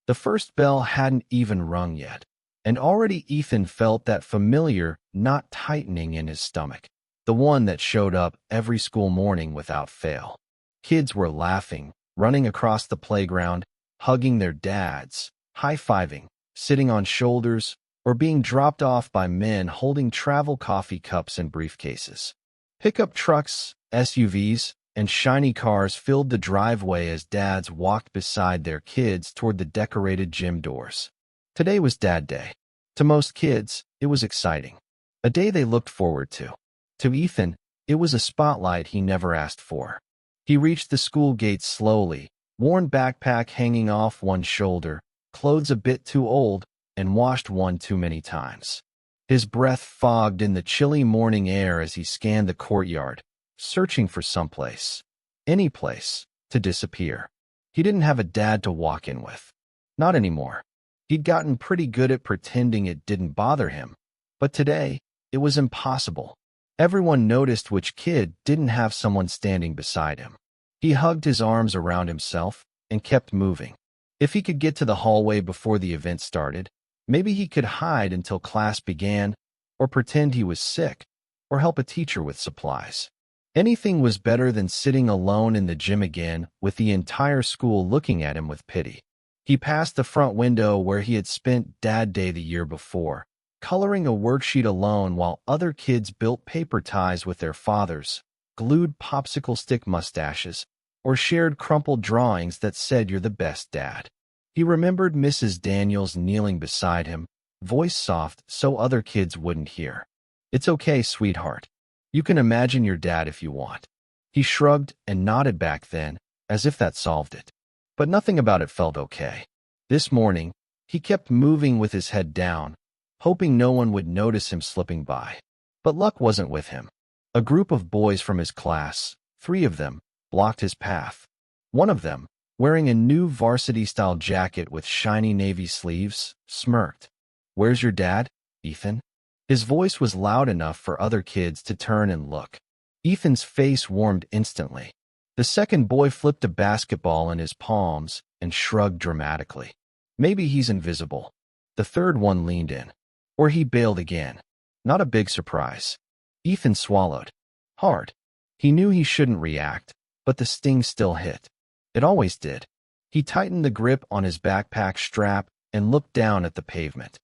The first bell hadn't even rung yet, and already Ethan felt that familiar knot tightening in his stomach, the one that showed up every school morning without fail. Kids were laughing, running across the playground, hugging their dads, high-fiving, sitting on shoulders, or being dropped off by men holding travel coffee cups and briefcases. Pickup trucks, SUVs, and shiny cars filled the driveway as dads walked beside their kids toward the decorated gym doors. Today was Dad Day. To most kids, it was exciting, a day they looked forward to. To Ethan, it was a spotlight he never asked for. He reached the school gates slowly, worn backpack hanging off one shoulder, clothes a bit too old, and washed one too many times. His breath fogged in the chilly morning air as he scanned the courtyard, searching for someplace, any place, to disappear. He didn't have a dad to walk in with. Not anymore. He'd gotten pretty good at pretending it didn't bother him, but today, it was impossible. Everyone noticed which kid didn't have someone standing beside him. He hugged his arms around himself and kept moving. If he could get to the hallway before the event started, maybe he could hide until class began, or pretend he was sick, or help a teacher with supplies. Anything was better than sitting alone in the gym again with the entire school looking at him with pity. He passed the front window where he had spent Dad Day the year before, coloring a worksheet alone while other kids built paper ties with their fathers, glued popsicle stick mustaches, or shared crumpled drawings that said "You're the best, Dad." He remembered Mrs. Daniels kneeling beside him, voice soft so other kids wouldn't hear. "It's okay, sweetheart. You can imagine your dad if you want." He shrugged and nodded back then, as if that solved it. But nothing about it felt okay. This morning, he kept moving with his head down, hoping no one would notice him slipping by. But luck wasn't with him. A group of boys from his class, 3 of them, blocked his path. One of them, wearing a new varsity-style jacket with shiny navy sleeves, smirked. "Where's your dad, Ethan?" His voice was loud enough for other kids to turn and look. Ethan's face warmed instantly. The second boy flipped a basketball in his palms and shrugged dramatically. "Maybe he's invisible." The third one leaned in. Or he bailed again. Not a big surprise. Ethan swallowed. Hard. He knew he shouldn't react, but the sting still hit. It always did. He tightened the grip on his backpack strap and looked down at the pavement.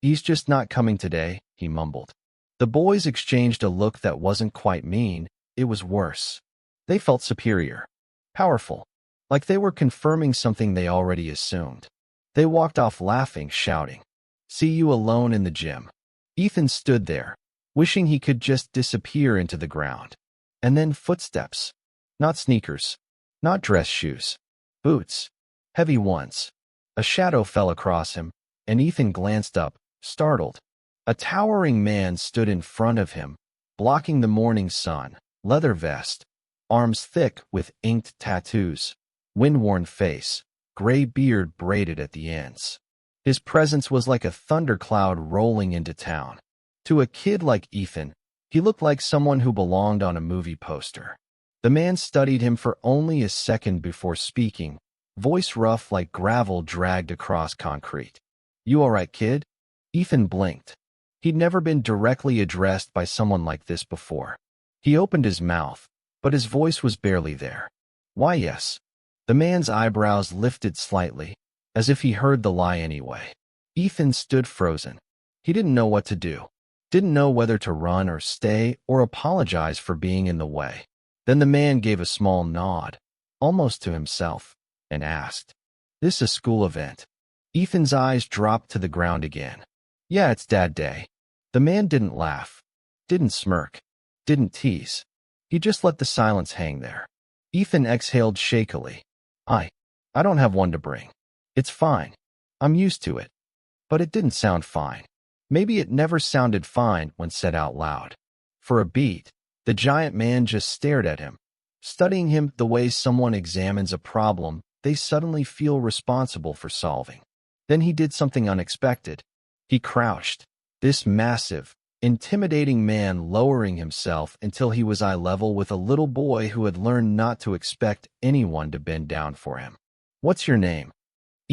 "He's just not coming today," he mumbled. The boys exchanged a look that wasn't quite mean, it was worse. They felt superior. Powerful. Like they were confirming something they already assumed. They walked off laughing, shouting, "See you alone in the gym." Ethan stood there, wishing he could just disappear into the ground. And then footsteps. Not sneakers. Not dress shoes. Boots. Heavy ones. A shadow fell across him, and Ethan glanced up, startled. A towering man stood in front of him, blocking the morning sun, leather vest, arms thick with inked tattoos, wind-worn face, gray beard braided at the ends. His presence was like a thundercloud rolling into town. To a kid like Ethan, he looked like someone who belonged on a movie poster. The man studied him for only a second before speaking, voice rough like gravel dragged across concrete. "You all right, kid?" Ethan blinked. He'd never been directly addressed by someone like this before. He opened his mouth, but his voice was barely there. "Why, yes." The man's eyebrows lifted slightly, as if he heard the lie anyway. Ethan stood frozen. He didn't know what to do. Didn't know whether to run or stay or apologize for being in the way. Then the man gave a small nod, almost to himself, and asked, "This a school event?" Ethan's eyes dropped to the ground again. "Yeah, it's Dad Day." The man didn't laugh, didn't smirk, didn't tease. He just let the silence hang there. Ethan exhaled shakily. I don't have one to bring. It's fine. I'm used to it." But it didn't sound fine. Maybe it never sounded fine when said out loud. For a beat, the giant man just stared at him, studying him the way someone examines a problem they suddenly feel responsible for solving. Then he did something unexpected. He crouched, this massive, intimidating man lowering himself until he was eye level with a little boy who had learned not to expect anyone to bend down for him. "What's your name?"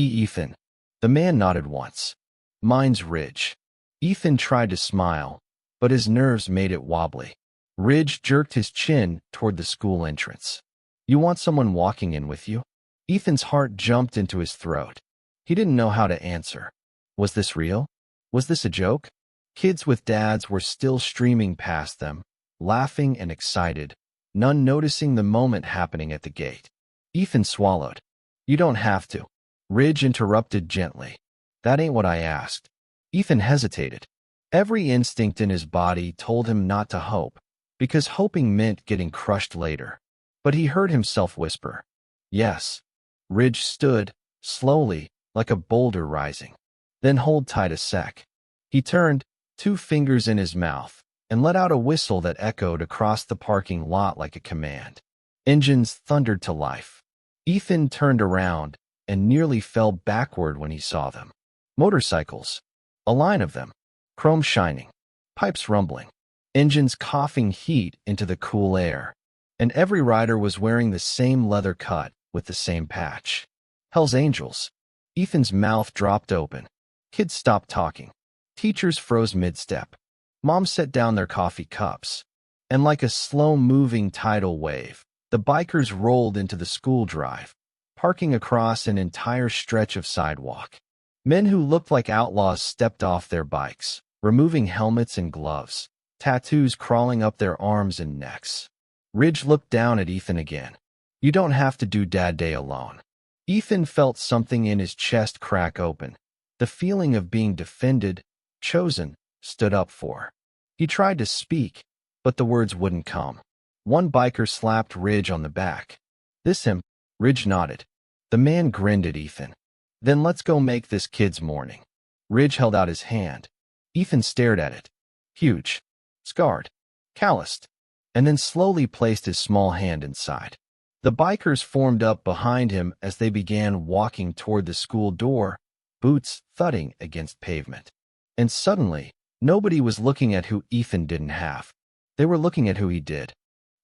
Ethan. The man nodded once. Mine's Ridge. Ethan tried to smile, but his nerves made it wobbly. Ridge jerked his chin toward the school entrance. You want someone walking in with you? Ethan's heart jumped into his throat. He didn't know how to answer. Was this real? Was this a joke? Kids with dads were still streaming past them, laughing and excited, none noticing the moment happening at the gate. Ethan swallowed. You don't have to. Ridge interrupted gently. That ain't what I asked. Ethan hesitated. Every instinct in his body told him not to hope, because hoping meant getting crushed later. But he heard himself whisper, yes. Ridge stood, slowly, like a boulder rising. Then hold tight a sec. He turned, 2 fingers in his mouth, and let out a whistle that echoed across the parking lot like a command. Engines thundered to life. Ethan turned around and nearly fell backward when he saw them. Motorcycles. A line of them. Chrome shining. Pipes rumbling. Engines coughing heat into the cool air. And every rider was wearing the same leather cut with the same patch. Hell's Angels. Ethan's mouth dropped open. Kids stopped talking. Teachers froze mid-step. Moms set down their coffee cups. And like a slow-moving tidal wave, the bikers rolled into the school drive, parking across an entire stretch of sidewalk. Men who looked like outlaws stepped off their bikes, removing helmets and gloves, tattoos crawling up their arms and necks. Ridge looked down at Ethan again. You don't have to do Dad Day alone. Ethan felt something in his chest crack open. The feeling of being defended, chosen, stood up for. He tried to speak, but the words wouldn't come. One biker slapped Ridge on the back. This him? Ridge nodded. The man grinned at Ethan. Then let's go make this kid's morning. Ridge held out his hand. Ethan stared at it. Huge. Scarred. Calloused. And then slowly placed his small hand inside. The bikers formed up behind him as they began walking toward the school door, boots thudding against pavement. And suddenly, nobody was looking at who Ethan didn't have. They were looking at who he did.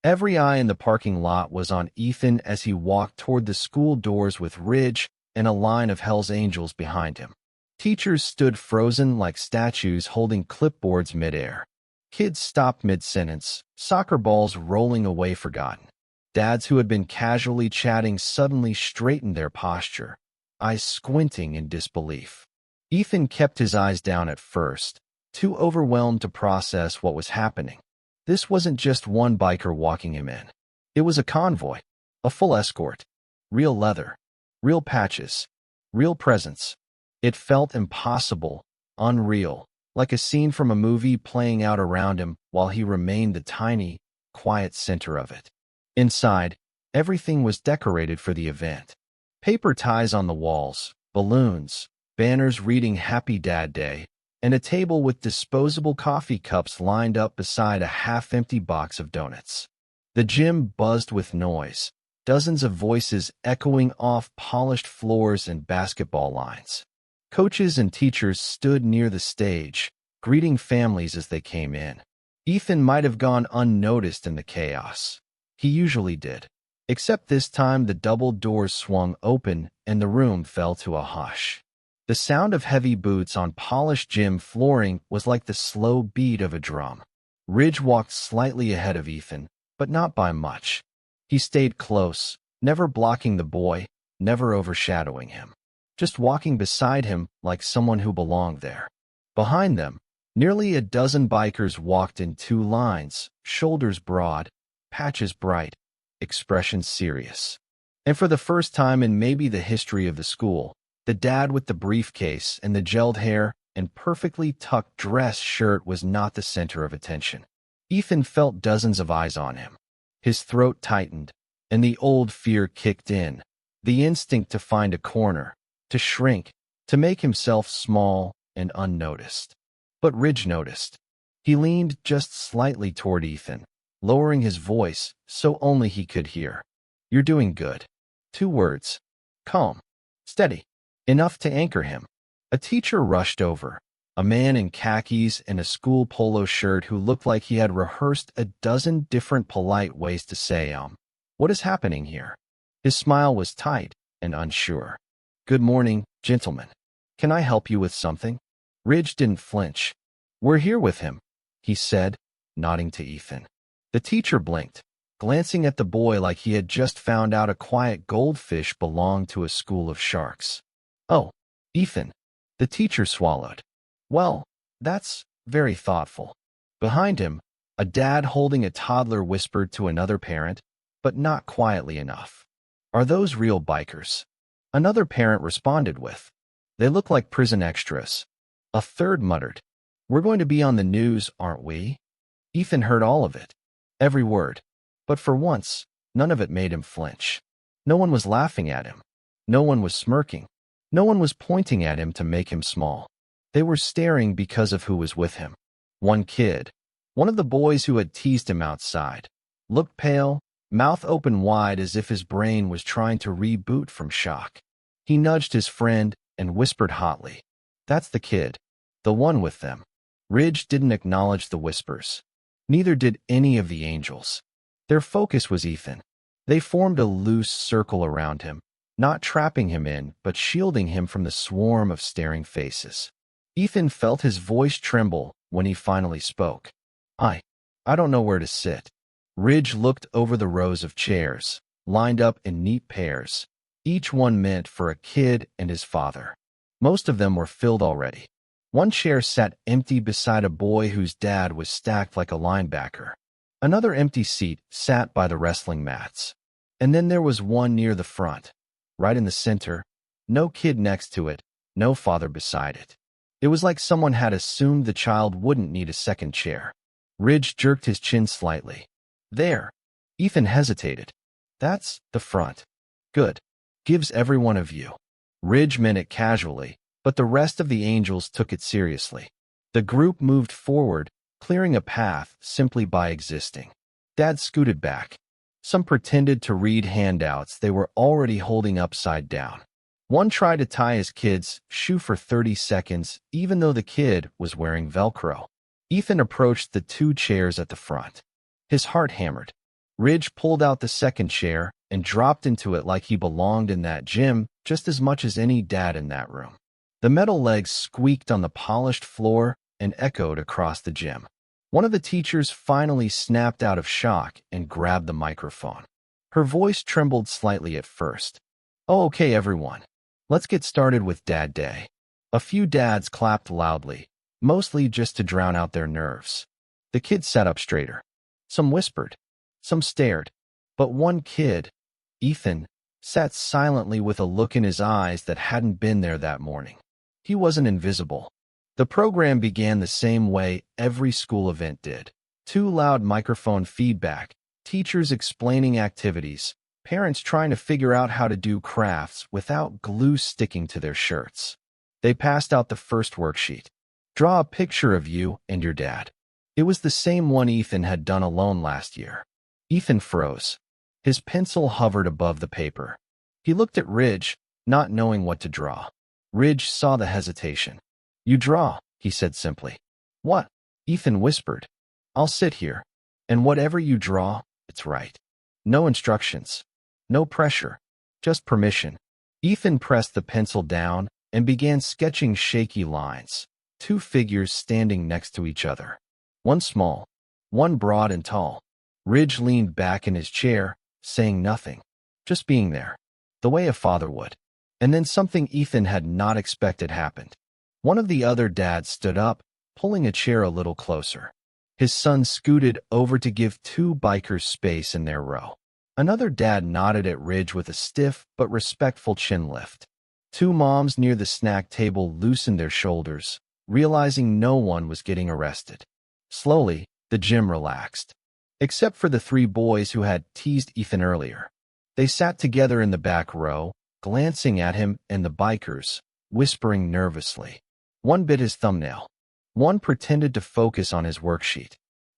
Every eye in the parking lot was on Ethan as he walked toward the school doors with Ridge and a line of Hell's Angels behind him. Teachers stood frozen like statues holding clipboards midair. Kids stopped mid-sentence, soccer balls rolling away forgotten. Dads who had been casually chatting suddenly straightened their posture, eyes squinting in disbelief. Ethan kept his eyes down at first, too overwhelmed to process what was happening. This wasn't just one biker walking him in. It was a convoy, a full escort. Real leather, real patches, real presence. It felt impossible, unreal, like a scene from a movie playing out around him while he remained the tiny, quiet center of it. Inside, everything was decorated for the event. Paper ties on the walls, balloons, banners reading Happy Dad Day, and a table with disposable coffee cups lined up beside a half-empty box of donuts. The gym buzzed with noise, dozens of voices echoing off polished floors and basketball lines. Coaches and teachers stood near the stage, greeting families as they came in. Ethan might have gone unnoticed in the chaos. He usually did. Except this time the double doors swung open and the room fell to a hush. The sound of heavy boots on polished gym flooring was like the slow beat of a drum. Ridge walked slightly ahead of Ethan, but not by much. He stayed close, never blocking the boy, never overshadowing him. Just walking beside him like someone who belonged there. Behind them, nearly a dozen bikers walked in 2 lines, shoulders broad, patches bright, expressions serious. And for the first time in maybe the history of the school, the dad with the briefcase and the gelled hair and perfectly tucked dress shirt was not the center of attention. Ethan felt dozens of eyes on him. His throat tightened, and the old fear kicked in, the instinct to find a corner, to shrink, to make himself small and unnoticed. But Ridge noticed. He leaned just slightly toward Ethan, lowering his voice so only he could hear. You're doing good. 2 words. Calm. Steady. Enough to anchor him. A teacher rushed over, a man in khakis and a school polo shirt who looked like he had rehearsed a dozen different polite ways to say, what is happening here? His smile was tight and unsure. "Good morning, gentlemen. Can I help you with something?" Ridge didn't flinch. "We're here with him," he said, nodding to Ethan. The teacher blinked, glancing at the boy like he had just found out a quiet goldfish belonged to a school of sharks. "Oh, Ethan." The teacher swallowed. "Well, that's very thoughtful." Behind him, a dad holding a toddler whispered to another parent, but not quietly enough. "Are those real bikers?" Another parent responded with, "They look like prison extras." A third muttered, "We're going to be on the news, aren't we?" Ethan heard all of it, every word, but for once, none of it made him flinch. No one was laughing at him. No one was smirking. No one was pointing at him to make him small. They were staring because of who was with him. One kid, one of the boys who had teased him outside, looked pale, mouth open wide as if his brain was trying to reboot from shock. He nudged his friend and whispered hotly, "That's the kid, the one with them." Ridge didn't acknowledge the whispers. Neither did any of the angels. Their focus was Ethan. They formed a loose circle around him, not trapping him in, but shielding him from the swarm of staring faces. Ethan felt his voice tremble when he finally spoke. I don't know where to sit." Ridge looked over the rows of chairs, lined up in neat pairs, each one meant for a kid and his father. Most of them were filled already. One chair sat empty beside a boy whose dad was stacked like a linebacker. Another empty seat sat by the wrestling mats. And then there was one near the front, right in the center, no kid next to it, no father beside it. It was like someone had assumed the child wouldn't need a second chair. Ridge jerked his chin slightly. "There." Ethan hesitated. "That's the front." "Good. Gives everyone a view." Ridge meant it casually, but the rest of the angels took it seriously. The group moved forward, clearing a path simply by existing. Dad scooted back. Some pretended to read handouts they were already holding upside down. One tried to tie his kid's shoe for 30 seconds, even though the kid was wearing Velcro. Ethan approached the two chairs at the front. His heart hammered. Ridge pulled out the second chair and dropped into it like he belonged in that gym just as much as any dad in that room. The metal legs squeaked on the polished floor and echoed across the gym. One of the teachers finally snapped out of shock and grabbed the microphone. Her voice trembled slightly at first. "Oh, okay, everyone. Let's get started with Dad Day." A few dads clapped loudly, mostly just to drown out their nerves. The kids sat up straighter. Some whispered. Some stared. But one kid, Ethan, sat silently with a look in his eyes that hadn't been there that morning. He wasn't invisible. The program began the same way every school event did. Too loud microphone feedback, teachers explaining activities, parents trying to figure out how to do crafts without glue sticking to their shirts. They passed out the first worksheet. Draw a picture of you and your dad. It was the same one Ethan had done alone last year. Ethan froze. His pencil hovered above the paper. He looked at Ridge, not knowing what to draw. Ridge saw the hesitation. "You draw," he said simply. "What?" Ethan whispered. "I'll sit here. And whatever you draw, it's right. No instructions. No pressure. Just permission." Ethan pressed the pencil down and began sketching shaky lines. Two figures standing next to each other. One small, one broad and tall. Ridge leaned back in his chair, saying nothing, just being there, the way a father would. And then something Ethan had not expected happened. One of the other dads stood up, pulling a chair a little closer. His son scooted over to give two bikers space in their row. Another dad nodded at Ridge with a stiff but respectful chin lift. Two moms near the snack table loosened their shoulders, realizing no one was getting arrested. Slowly, the gym relaxed. Except for the three boys who had teased Ethan earlier. They sat together in the back row, glancing at him and the bikers, whispering nervously. One bit his thumbnail. One pretended to focus on his worksheet.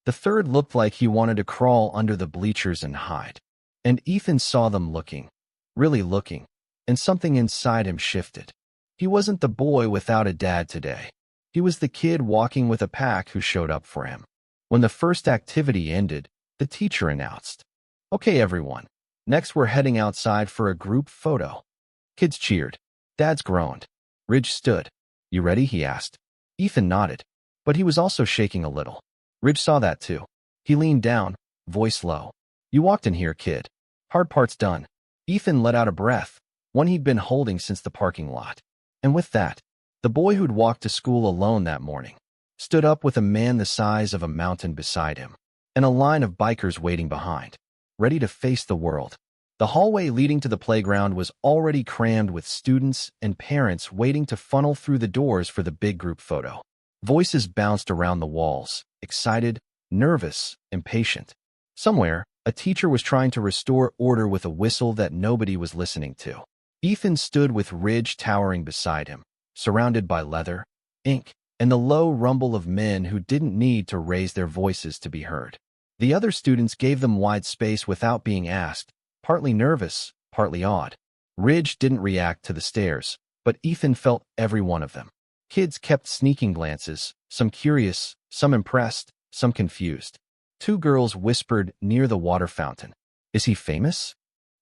The third looked like he wanted to crawl under the bleachers and hide. And Ethan saw them looking, really looking, and something inside him shifted. He wasn't the boy without a dad today. He was the kid walking with a pack who showed up for him. When the first activity ended, the teacher announced, "Okay, everyone. Next, we're heading outside for a group photo." Kids cheered. Dads groaned. Ridge stood. You ready? He asked. Ethan nodded, but he was also shaking a little. Ridge saw that too. He leaned down, voice low. You walked in here, kid. Hard part's done. Ethan let out a breath, one he'd been holding since the parking lot. And with that, the boy who'd walked to school alone that morning stood up with a man the size of a mountain beside him, and a line of bikers waiting behind, ready to face the world. The hallway leading to the playground was already crammed with students and parents waiting to funnel through the doors for the big group photo. Voices bounced around the walls, excited, nervous, impatient. Somewhere, a teacher was trying to restore order with a whistle that nobody was listening to. Ethan stood with Ridge towering beside him, surrounded by leather, ink, and the low rumble of men who didn't need to raise their voices to be heard. The other students gave them wide space without being asked, partly nervous, partly awed. Ridge didn't react to the stares, but Ethan felt every one of them. Kids kept sneaking glances, some curious, some impressed, some confused. Two girls whispered near the water fountain. Is he famous?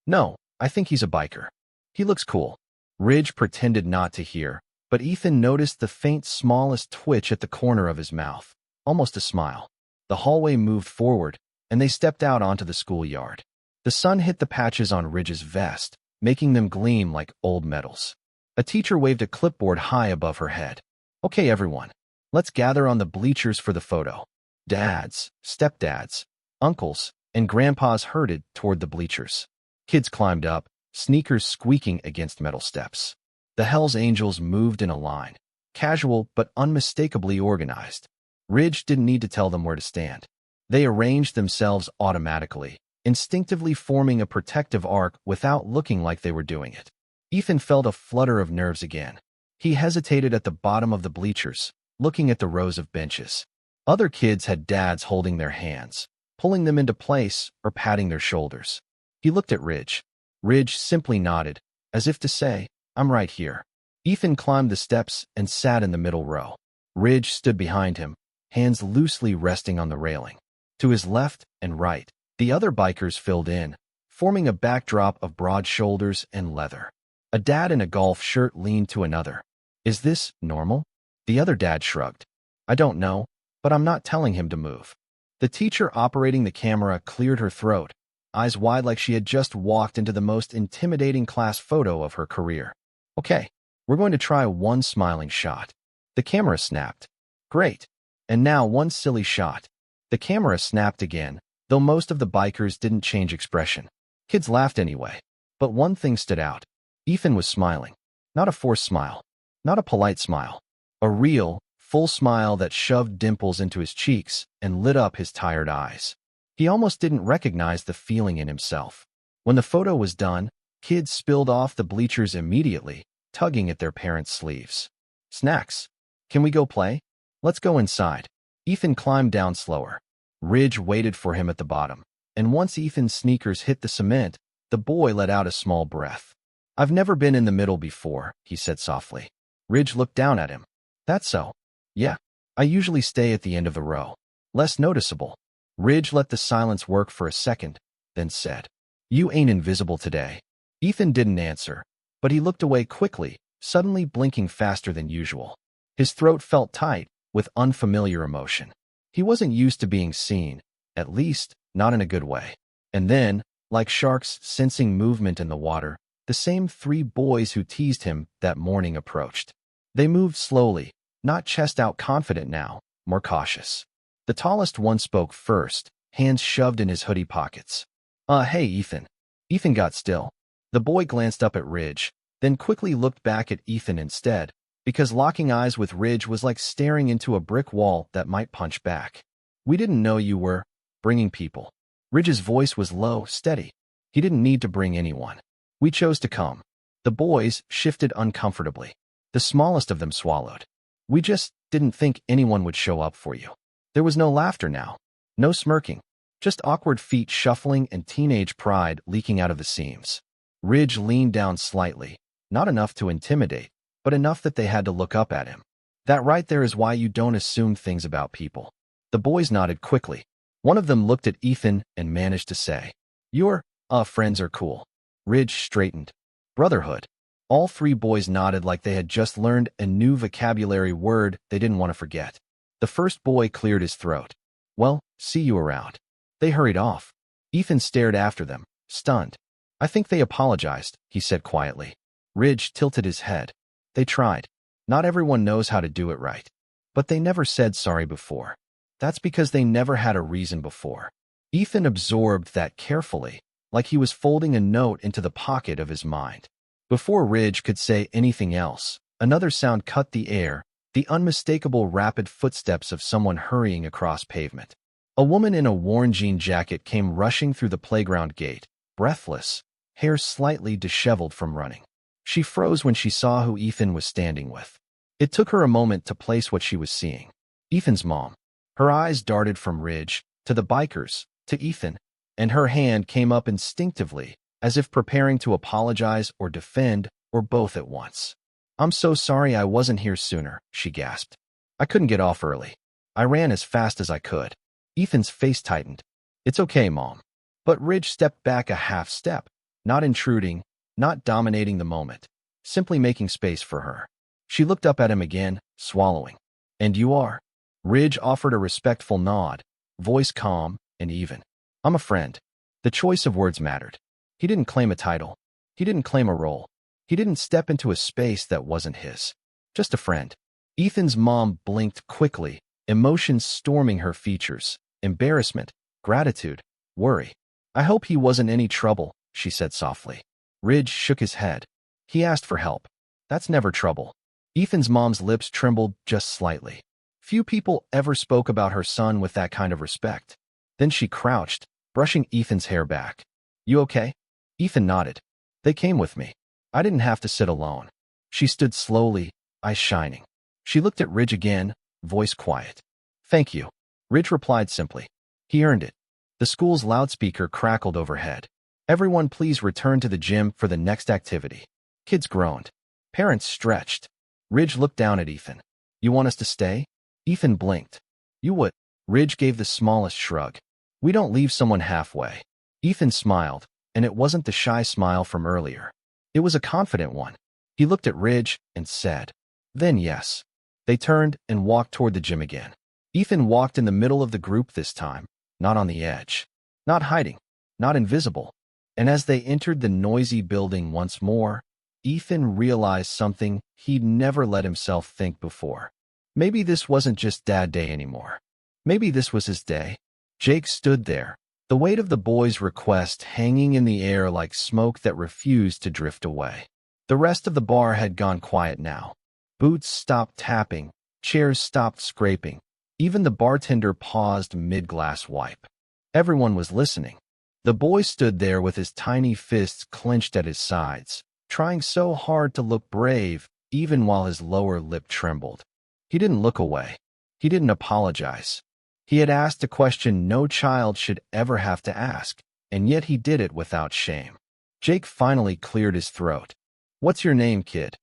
No, I think he's a biker. He looks cool. Ridge pretended not to hear, but Ethan noticed the faint smallest twitch at the corner of his mouth, almost a smile. The hallway moved forward, and they stepped out onto the schoolyard. The sun hit the patches on Ridge's vest, making them gleam like old medals. A teacher waved a clipboard high above her head. Okay, everyone, let's gather on the bleachers for the photo. Dads, stepdads, uncles, and grandpas herded toward the bleachers. Kids climbed up, sneakers squeaking against metal steps. The Hells Angels moved in a line, casual but unmistakably organized. Ridge didn't need to tell them where to stand. They arranged themselves automatically, instinctively forming a protective arc without looking like they were doing it. Ethan felt a flutter of nerves again. He hesitated at the bottom of the bleachers, looking at the rows of benches. Other kids had dads holding their hands, pulling them into place or patting their shoulders. He looked at Ridge. Ridge simply nodded, as if to say, I'm right here. Ethan climbed the steps and sat in the middle row. Ridge stood behind him, hands loosely resting on the railing. To his left and right, the other bikers filled in, forming a backdrop of broad shoulders and leather. A dad in a golf shirt leaned to another. Is this normal? The other dad shrugged. I don't know, but I'm not telling him to move. The teacher operating the camera cleared her throat, eyes wide like she had just walked into the most intimidating class photo of her career. Okay, we're going to try one smiling shot. The camera snapped. Great. And now one silly shot. The camera snapped again, though most of the bikers didn't change expression. Kids laughed anyway. But one thing stood out. Ethan was smiling. Not a forced smile. Not a polite smile. A real, full smile that shoved dimples into his cheeks and lit up his tired eyes. He almost didn't recognize the feeling in himself. When the photo was done, kids spilled off the bleachers immediately, tugging at their parents' sleeves. Snacks. Can we go play? Let's go inside. Ethan climbed down slower. Ridge waited for him at the bottom, and once Ethan's sneakers hit the cement, the boy let out a small breath. I've never been in the middle before, he said softly. Ridge looked down at him. That's so. Yeah, I usually stay at the end of the row. Less noticeable. Ridge let the silence work for a second, then said, You ain't invisible today. Ethan didn't answer, but he looked away quickly, suddenly blinking faster than usual. His throat felt tight, with unfamiliar emotion. He wasn't used to being seen, at least, not in a good way. And then, like sharks sensing movement in the water, the same three boys who teased him that morning approached. They moved slowly, not chest out confident now, more cautious. The tallest one spoke first, hands shoved in his hoodie pockets. Hey, Ethan. Ethan got still. The boy glanced up at Ridge, then quickly looked back at Ethan instead, because locking eyes with Ridge was like staring into a brick wall that might punch back. We didn't know you were bringing people. Ridge's voice was low, steady. He didn't need to bring anyone. We chose to come. The boys shifted uncomfortably. The smallest of them swallowed. We just didn't think anyone would show up for you. There was no laughter now. No smirking. Just awkward feet shuffling and teenage pride leaking out of the seams. Ridge leaned down slightly, not enough to intimidate, but enough that they had to look up at him. That right there is why you don't assume things about people. The boys nodded quickly. One of them looked at Ethan and managed to say, Your, friends are cool. Ridge straightened. Brotherhood. All three boys nodded like they had just learned a new vocabulary word they didn't want to forget. The first boy cleared his throat. Well, see you around. They hurried off. Ethan stared after them, stunned. I think they apologized, he said quietly. Ridge tilted his head. They tried. Not everyone knows how to do it right. But they never said sorry before. That's because they never had a reason before. Ethan absorbed that carefully, like he was folding a note into the pocket of his mind. Before Ridge could say anything else, another sound cut the air, the unmistakable rapid footsteps of someone hurrying across pavement. A woman in a worn jean jacket came rushing through the playground gate, breathless, hair slightly disheveled from running. She froze when she saw who Ethan was standing with. It took her a moment to place what she was seeing. Ethan's mom. Her eyes darted from Ridge, to the bikers, to Ethan, and her hand came up instinctively, as if preparing to apologize or defend, or both at once. I'm so sorry I wasn't here sooner, she gasped. I couldn't get off early. I ran as fast as I could. Ethan's face tightened. It's okay, Mom. But Ridge stepped back a half step, not intruding, not dominating the moment, simply making space for her. She looked up at him again, swallowing. And you are? Ridge offered a respectful nod, voice calm and even. I'm a friend. The choice of words mattered. He didn't claim a title. He didn't claim a role. He didn't step into a space that wasn't his. Just a friend. Ethan's mom blinked quickly, emotions storming her features. Embarrassment, gratitude, worry. I hope he wasn't any trouble, she said softly. Ridge shook his head. He asked for help. That's never trouble. Ethan's mom's lips trembled just slightly. Few people ever spoke about her son with that kind of respect. Then she crouched, brushing Ethan's hair back. You okay? Ethan nodded. They came with me. I didn't have to sit alone. She stood slowly, eyes shining. She looked at Ridge again, voice quiet. Thank you. Ridge replied simply. He earned it. The school's loudspeaker crackled overhead. Everyone please return to the gym for the next activity. Kids groaned. Parents stretched. Ridge looked down at Ethan. You want us to stay? Ethan blinked. You would. Ridge gave the smallest shrug. We don't leave someone halfway. Ethan smiled, and it wasn't the shy smile from earlier. It was a confident one. He looked at Ridge and said, then yes. They turned and walked toward the gym again. Ethan walked in the middle of the group this time, not on the edge. Not hiding, not invisible. And as they entered the noisy building once more, Ethan realized something he'd never let himself think before. Maybe this wasn't just Dad Day anymore. Maybe this was his day. Jake stood there, the weight of the boy's request hanging in the air like smoke that refused to drift away. The rest of the bar had gone quiet now. Boots stopped tapping, chairs stopped scraping. Even the bartender paused mid-glass wipe. Everyone was listening. The boy stood there with his tiny fists clenched at his sides, trying so hard to look brave, even while his lower lip trembled. He didn't look away. He didn't apologize. He had asked a question no child should ever have to ask, and yet he did it without shame. Jake finally cleared his throat. What's your name, kid?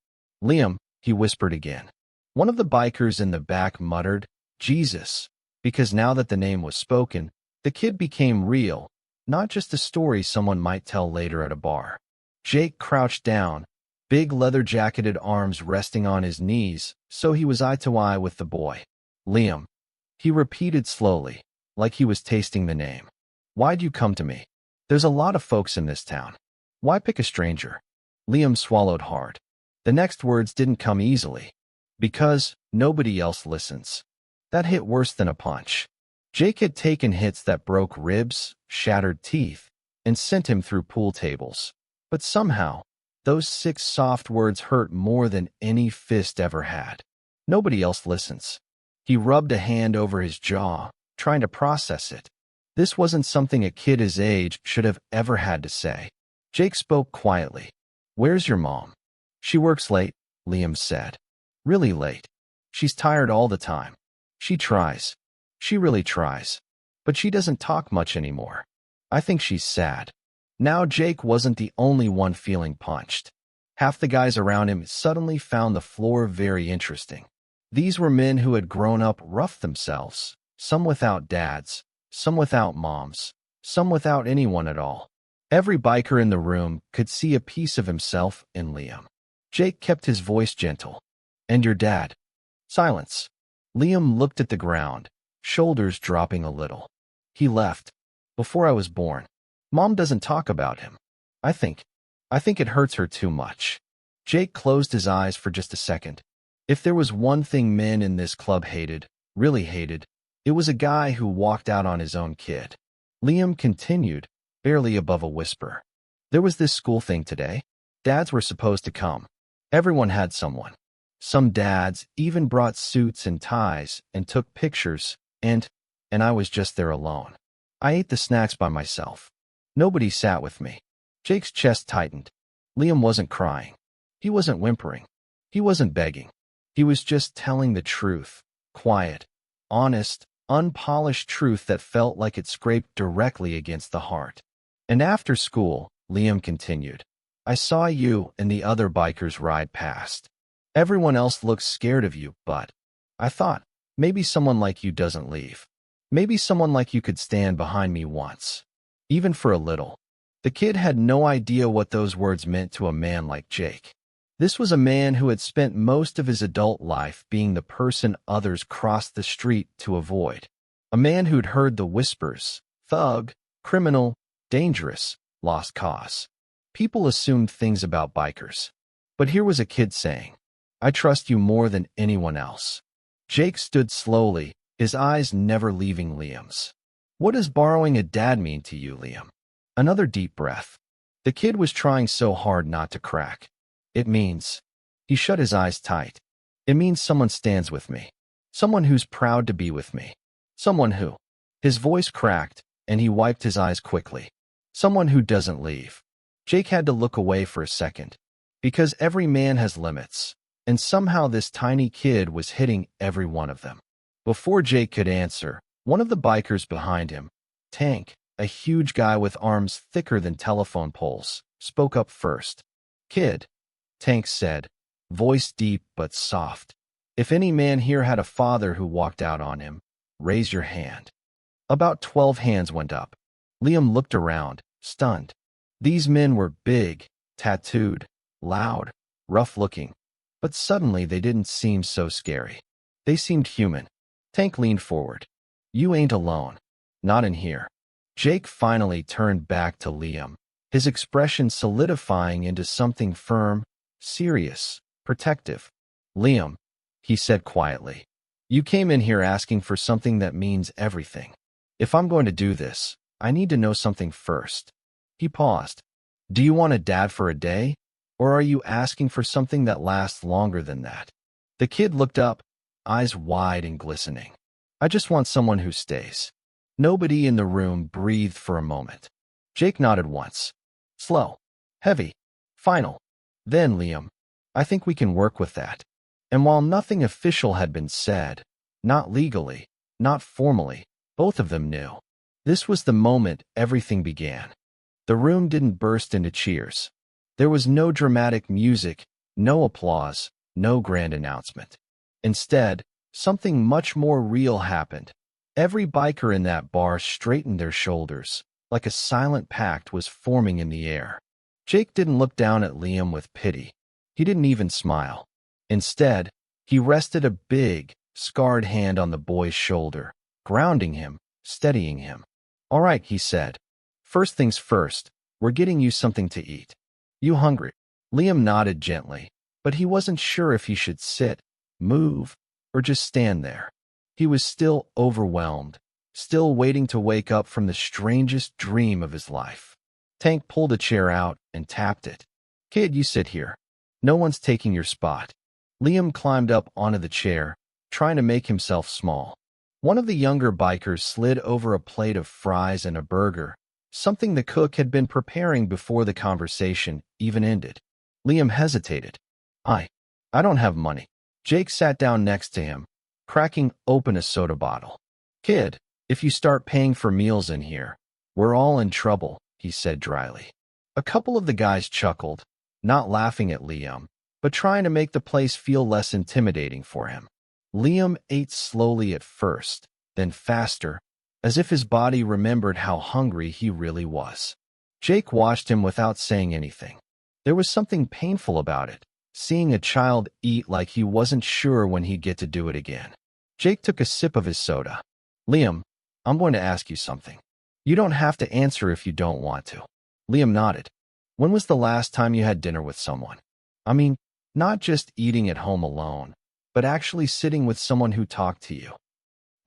Liam, he whispered again. One of the bikers in the back muttered, Jesus, because now that the name was spoken, the kid became real, not just a story someone might tell later at a bar. Jake crouched down, big leather-jacketed arms resting on his knees, so he was eye to eye with the boy. Liam. He repeated slowly, like he was tasting the name. Why'd you come to me? There's a lot of folks in this town. Why pick a stranger? Liam swallowed hard. The next words didn't come easily. Because nobody else listens. That hit worse than a punch. Jake had taken hits that broke ribs, shattered teeth, and sent him through pool tables. But somehow, those 6 soft words hurt more than any fist ever had. Nobody else listens. He rubbed a hand over his jaw, trying to process it. This wasn't something a kid his age should have ever had to say. Jake spoke quietly. Where's your mom? She works late, Liam said. Really late. She's tired all the time. She tries. She really tries. But she doesn't talk much anymore. I think she's sad. Now Jake wasn't the only one feeling punched. Half the guys around him suddenly found the floor very interesting. These were men who had grown up rough themselves, some without dads, some without moms, some without anyone at all. Every biker in the room could see a piece of himself in Liam. Jake kept his voice gentle. And your dad? Silence. Liam looked at the ground, shoulders dropping a little. He left. Before I was born. Mom doesn't talk about him. I think it hurts her too much. Jake closed his eyes for just a second. If there was one thing men in this club hated, really hated, it was a guy who walked out on his own kid. Liam continued, barely above a whisper. There was this school thing today. Dads were supposed to come. Everyone had someone. Some dads even brought suits and ties and took pictures, and I was just there alone. I ate the snacks by myself. Nobody sat with me. Jake's chest tightened. Liam wasn't crying. He wasn't whimpering. He wasn't begging. He was just telling the truth. Quiet, honest, unpolished truth that felt like it scraped directly against the heart. And after school, Liam continued, I saw you and the other bikers ride past. Everyone else looks scared of you, but I thought, maybe someone like you doesn't leave. Maybe someone like you could stand behind me once. Even for a little. The kid had no idea what those words meant to a man like Jake. This was a man who had spent most of his adult life being the person others crossed the street to avoid. A man who'd heard the whispers, thug, criminal, dangerous, lost cause. People assumed things about bikers. But here was a kid saying, I trust you more than anyone else. Jake stood slowly, his eyes never leaving Liam's. What does borrowing a dad mean to you, Liam? Another deep breath. The kid was trying so hard not to crack. It means, he shut his eyes tight. It means someone stands with me. Someone who's proud to be with me. Someone who. His voice cracked, and he wiped his eyes quickly. Someone who doesn't leave. Jake had to look away for a second. Because every man has limits. And somehow this tiny kid was hitting every one of them. Before Jake could answer, one of the bikers behind him, Tank, a huge guy with arms thicker than telephone poles, spoke up first. Kid, Tank said, voice deep but soft. If any man here had a father who walked out on him, raise your hand. About 12 hands went up. Liam looked around, stunned. These men were big, tattooed, loud, rough-looking. But suddenly they didn't seem so scary. They seemed human. Tank leaned forward. You ain't alone. Not in here. Jake finally turned back to Liam, his expression solidifying into something firm, serious, protective. Liam, he said quietly, you came in here asking for something that means everything. If I'm going to do this, I need to know something first. He paused. Do you want a dad for a day? Or are you asking for something that lasts longer than that? The kid looked up, eyes wide and glistening. I just want someone who stays. Nobody in the room breathed for a moment. Jake nodded once. Slow. Heavy. Final. Then, Liam, I think we can work with that. And while nothing official had been said, not legally, not formally, both of them knew. This was the moment everything began. The room didn't burst into cheers. There was no dramatic music, no applause, no grand announcement. Instead, something much more real happened. Every biker in that bar straightened their shoulders, like a silent pact was forming in the air. Jake didn't look down at Liam with pity. He didn't even smile. Instead, he rested a big, scarred hand on the boy's shoulder, grounding him, steadying him. All right, he said. First things first, we're getting you something to eat. You hungry? Liam nodded gently, but he wasn't sure if he should sit, move, or just stand there. He was still overwhelmed, still waiting to wake up from the strangest dream of his life. Tank pulled a chair out and tapped it. Kid, you sit here. No one's taking your spot. Liam climbed up onto the chair, trying to make himself small. One of the younger bikers slid over a plate of fries and a burger, something the cook had been preparing before the conversation even ended. Liam hesitated. I don't have money. Jake sat down next to him, cracking open a soda bottle. Kid, if you start paying for meals in here, we're all in trouble, he said dryly. A couple of the guys chuckled, not laughing at Liam, but trying to make the place feel less intimidating for him. Liam ate slowly at first, then faster, as if his body remembered how hungry he really was. Jake watched him without saying anything. There was something painful about it, seeing a child eat like he wasn't sure when he'd get to do it again. Jake took a sip of his soda. Liam, I'm going to ask you something. You don't have to answer if you don't want to. Liam nodded. When was the last time you had dinner with someone? I mean, not just eating at home alone, but actually sitting with someone who talked to you.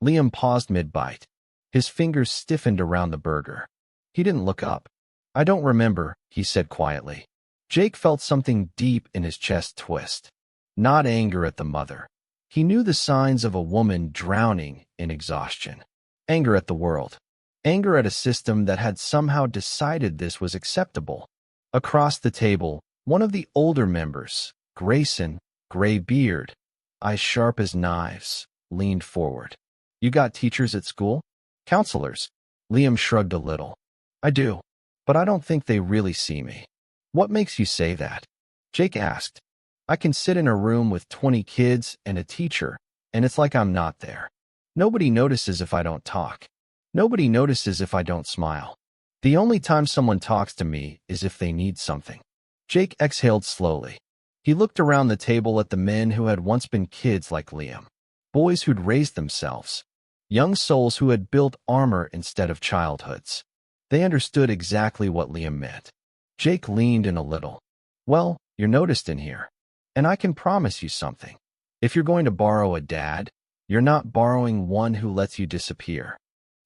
Liam paused mid-bite. His fingers stiffened around the burger. He didn't look up. I don't remember, he said quietly. Jake felt something deep in his chest twist. Not anger at the mother. He knew the signs of a woman drowning in exhaustion. Anger at the world. Anger at a system that had somehow decided this was acceptable. Across the table, one of the older members, Grayson, gray beard, eyes sharp as knives, leaned forward. You got teachers at school? Counselors? Liam shrugged a little. I do, but I don't think they really see me. What makes you say that? Jake asked. I can sit in a room with 20 kids and a teacher, and it's like I'm not there. Nobody notices if I don't talk. Nobody notices if I don't smile. The only time someone talks to me is if they need something. Jake exhaled slowly. He looked around the table at the men who had once been kids like Liam. Boys who'd raised themselves. Young souls who had built armor instead of childhoods. They understood exactly what Liam meant. Jake leaned in a little. Well, you're noticed in here. And I can promise you something. If you're going to borrow a dad, you're not borrowing one who lets you disappear.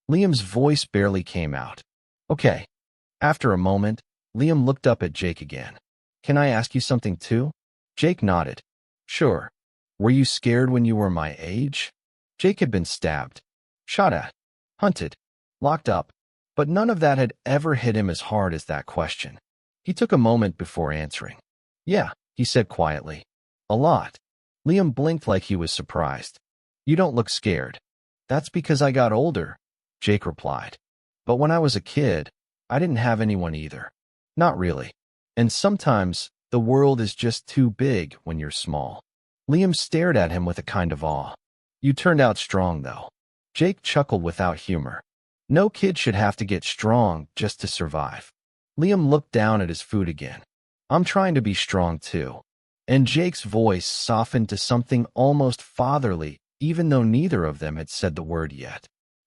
Liam's voice barely came out. Okay. After a moment, Liam looked up at Jake again. Can I ask you something too? Jake nodded. Sure. Were you scared when you were my age? Jake had been stabbed, shot at, hunted, locked up, but none of that had ever hit him as hard as that question. He took a moment before answering. Yeah, he said quietly. A lot. Liam blinked like he was surprised. You don't look scared. That's because I got older, Jake replied. But when I was a kid, I didn't have anyone either. Not really. And sometimes, the world is just too big when you're small. Liam stared at him with a kind of awe. You turned out strong, though. Jake chuckled without humor. No kid should have to get strong just to survive. Liam looked down at his food again. I'm trying to be strong too. And Jake's voice softened to something almost fatherly, even though neither of them had said the word yet.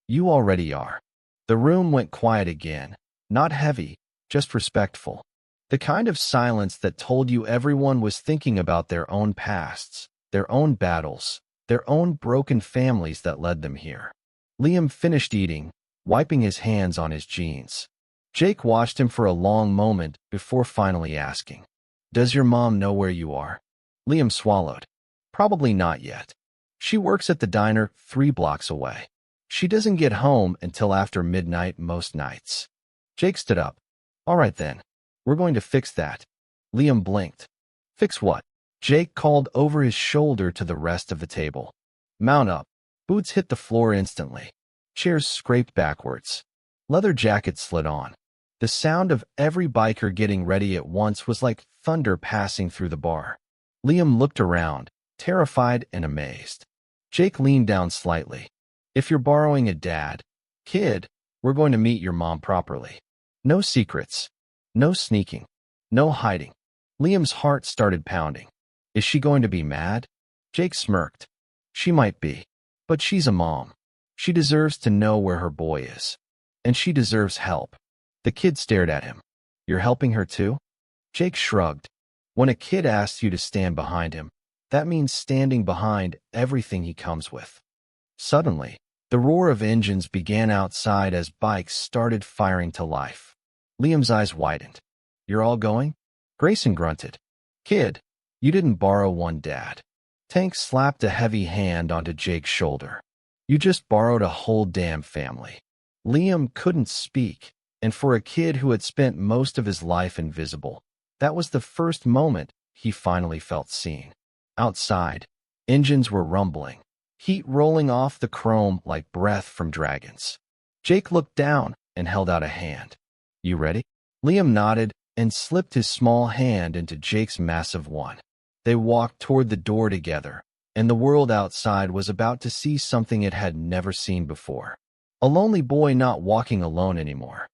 You already are. The room went quiet again, not heavy, just respectful. The kind of silence that told you everyone was thinking about their own pasts, their own battles, their own broken families that led them here. Liam finished eating, wiping his hands on his jeans. Jake watched him for a long moment before finally asking, Does your mom know where you are? Liam swallowed. Probably not yet. She works at the diner 3 blocks away. She doesn't get home until after midnight most nights. Jake stood up. All right then. We're going to fix that. Liam blinked. Fix what? Jake called over his shoulder to the rest of the table. Mount up. Boots hit the floor instantly. Chairs scraped backwards. Leather jackets slid on. The sound of every biker getting ready at once was like thunder passing through the bar. Liam looked around, terrified and amazed. Jake leaned down slightly. If you're borrowing a dad, kid, we're going to meet your mom properly. No secrets. No sneaking. No hiding. Liam's heart started pounding. Is she going to be mad? Jake smirked. She might be. But she's a mom. She deserves to know where her boy is. And she deserves help. The kid stared at him. You're helping her too? Jake shrugged. When a kid asks you to stand behind him, that means standing behind everything he comes with. Suddenly, the roar of engines began outside as bikes started firing to life. Liam's eyes widened. You're all going? Grayson grunted. Kid, you didn't borrow one dad. Tank slapped a heavy hand onto Jake's shoulder. You just borrowed a whole damn family. Liam couldn't speak, and for a kid who had spent most of his life invisible, that was the first moment he finally felt seen. Outside, engines were rumbling, heat rolling off the chrome like breath from dragons. Jake looked down and held out a hand. You ready? Liam nodded and slipped his small hand into Jake's massive one. They walked toward the door together, and the world outside was about to see something it had never seen before. A lonely boy not walking alone anymore.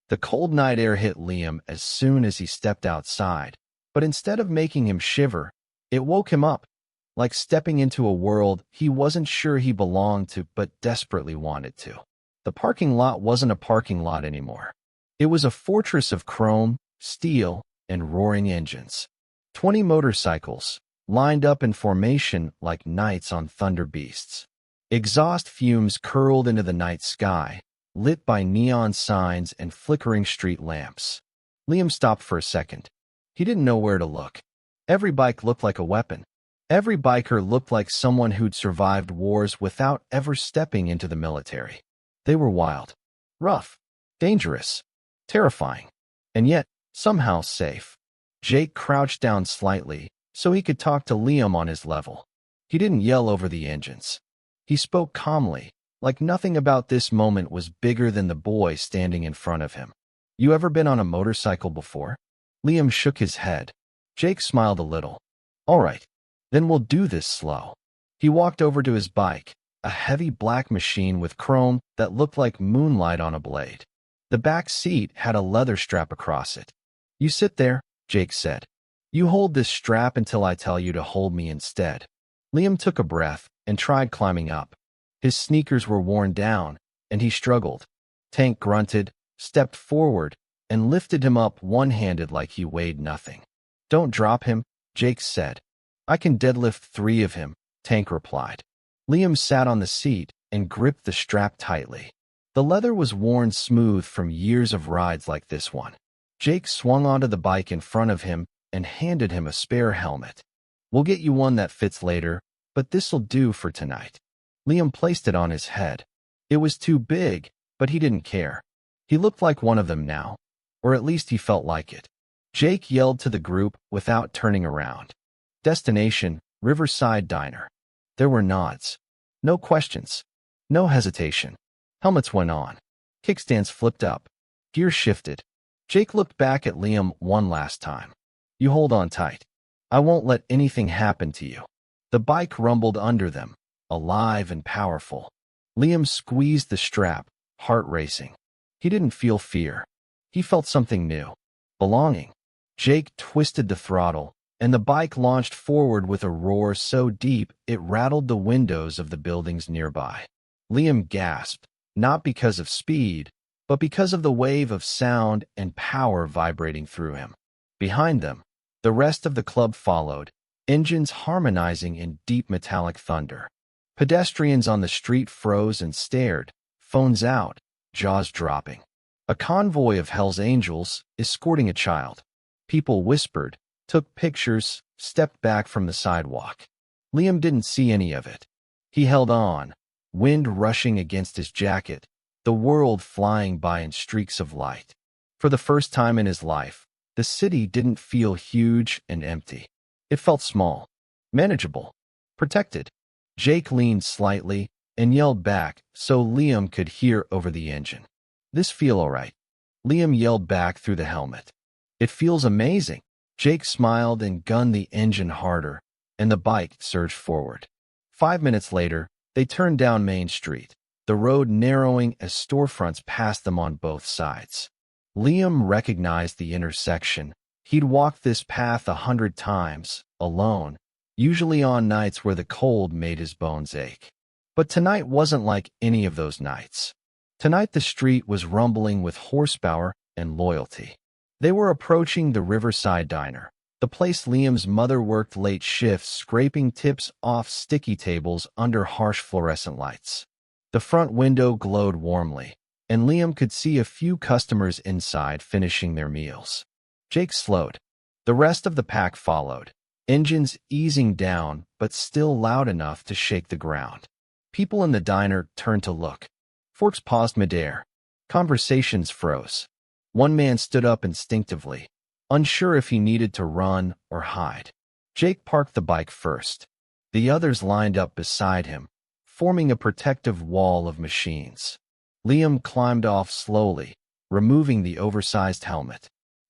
The cold night air hit Liam as soon as he stepped outside, but instead of making him shiver, It woke him up, like stepping into a world he wasn't sure he belonged to but desperately wanted to. The parking lot wasn't a parking lot anymore. It was a fortress of chrome, steel, and roaring engines. 20 motorcycles, lined up in formation like knights on thunder beasts. Exhaust fumes curled into the night sky, lit by neon signs and flickering street lamps. Liam stopped for a second. He didn't know where to look. Every bike looked like a weapon. Every biker looked like someone who'd survived wars without ever stepping into the military. They were wild, rough, dangerous, terrifying, and yet somehow safe. Jake crouched down slightly so he could talk to Liam on his level. He didn't yell over the engines. He spoke calmly, like nothing about this moment was bigger than the boy standing in front of him. You ever been on a motorcycle before? Liam shook his head. Jake smiled a little. All right, then we'll do this slow. He walked over to his bike, a heavy black machine with chrome that looked like moonlight on a blade. The back seat had a leather strap across it. You sit there, Jake said. You hold this strap until I tell you to hold me instead. Liam took a breath and tried climbing up. His sneakers were worn down, and he struggled. Tank grunted, stepped forward, and lifted him up one-handed like he weighed nothing. Don't drop him, Jake said. I can deadlift 3 of him, Tank replied. Liam sat on the seat and gripped the strap tightly. The leather was worn smooth from years of rides like this one. Jake swung onto the bike in front of him and handed him a spare helmet. We'll get you one that fits later, but this'll do for tonight. Liam placed it on his head. It was too big, but he didn't care. He looked like one of them now, or at least he felt like it. Jake yelled to the group without turning around. Destination, Riverside Diner. There were nods. No questions. No hesitation. Helmets went on. Kickstands flipped up. Gear shifted. Jake looked back at Liam one last time. You hold on tight. I won't let anything happen to you. The bike rumbled under them, alive and powerful. Liam squeezed the strap, heart racing. He didn't feel fear. He felt something new. Belonging. Jake twisted the throttle, and the bike launched forward with a roar so deep it rattled the windows of the buildings nearby. Liam gasped, not because of speed, but because of the wave of sound and power vibrating through him. Behind them, the rest of the club followed, engines harmonizing in deep metallic thunder. Pedestrians on the street froze and stared, phones out, jaws dropping. A convoy of Hell's Angels escorting a child. People whispered, took pictures, stepped back from the sidewalk. Liam didn't see any of it. He held on, wind rushing against his jacket, the world flying by in streaks of light. For the first time in his life, the city didn't feel huge and empty. It felt small, manageable, protected. Jake leaned slightly and yelled back so Liam could hear over the engine. This feel all right? Liam yelled back through the helmet. It feels amazing. Jake smiled and gunned the engine harder, and the bike surged forward. 5 minutes later, they turned down Main Street, the road narrowing as storefronts passed them on both sides. Liam recognized the intersection. He'd walked this path 100 times, alone, usually on nights where the cold made his bones ache. But tonight wasn't like any of those nights. Tonight the street was rumbling with horsepower and loyalty. They were approaching the Riverside Diner, the place Liam's mother worked late shifts scraping tips off sticky tables under harsh fluorescent lights. The front window glowed warmly, and Liam could see a few customers inside finishing their meals. Jake slowed. The rest of the pack followed, engines easing down but still loud enough to shake the ground. People in the diner turned to look. Forks paused midair. Conversations froze. One man stood up instinctively, unsure if he needed to run or hide. Jake parked the bike first. The others lined up beside him, forming a protective wall of machines. Liam climbed off slowly, removing the oversized helmet.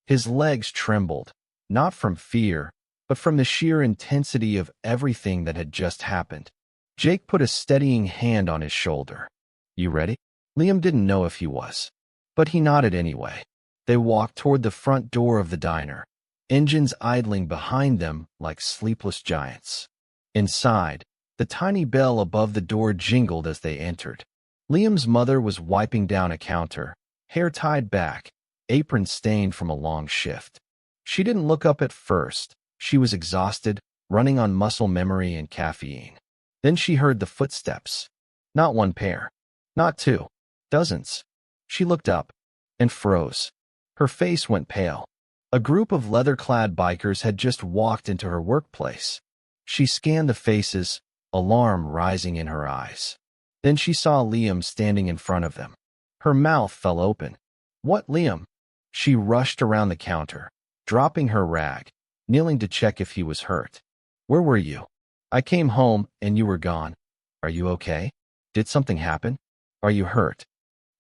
His legs trembled, not from fear, but from the sheer intensity of everything that had just happened. Jake put a steadying hand on his shoulder. You ready? Liam didn't know if he was, but he nodded anyway. They walked toward the front door of the diner, engines idling behind them like sleepless giants. Inside, the tiny bell above the door jingled as they entered. Liam's mother was wiping down a counter, hair tied back, apron stained from a long shift. She didn't look up at first. She was exhausted, running on muscle memory and caffeine. Then she heard the footsteps. Not one pair. Not two. Dozens. She looked up and froze. Her face went pale. A group of leather-clad bikers had just walked into her workplace. She scanned the faces, alarm rising in her eyes. Then she saw Liam standing in front of them. Her mouth fell open. "What, Liam?" She rushed around the counter, dropping her rag, kneeling to check if he was hurt. "Where were you? I came home and you were gone. Are you okay? Did something happen? Are you hurt?"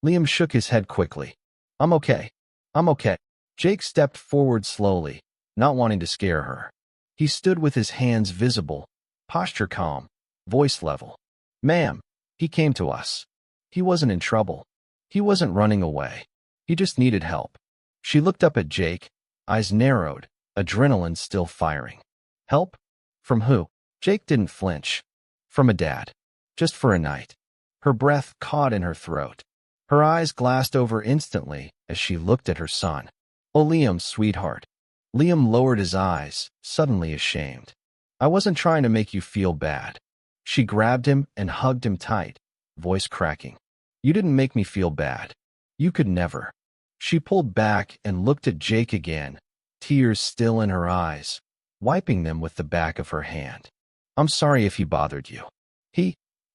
Liam shook his head quickly. "I'm okay. I'm okay." Jake stepped forward slowly, not wanting to scare her. He stood with his hands visible, posture calm, voice level. "Ma'am, he came to us. He wasn't in trouble. He wasn't running away. He just needed help." She looked up at Jake, eyes narrowed, adrenaline still firing. "Help? From who?" Jake didn't flinch. "From a dad. Just for a night." Her breath caught in her throat. Her eyes glassed over instantly as she looked at her son. "Oh, Liam, sweetheart." Liam lowered his eyes, suddenly ashamed. "I wasn't trying to make you feel bad." She grabbed him and hugged him tight, voice cracking. "You didn't make me feel bad. You could never." She pulled back and looked at Jake again, tears still in her eyes, wiping them with the back of her hand. "I'm sorry if he bothered you.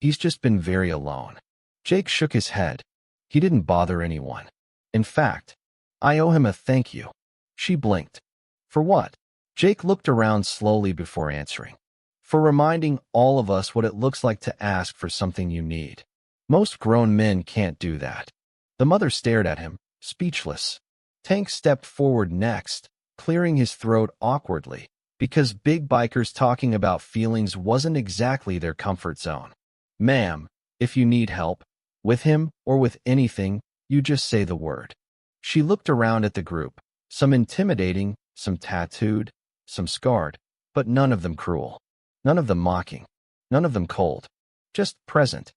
He's just been very alone." Jake shook his head. "He didn't bother anyone. In fact, I owe him a thank you." She blinked. "For what?" Jake looked around slowly before answering. "For reminding all of us what it looks like to ask for something you need. Most grown men can't do that." The mother stared at him, speechless. Tank stepped forward next, clearing his throat awkwardly, because big bikers talking about feelings wasn't exactly their comfort zone. "Ma'am, if you need help, with him or with anything, you just say the word." She looked around at the group, some intimidating, some tattooed, some scarred, but none of them cruel. None of them mocking. None of them cold. Just present.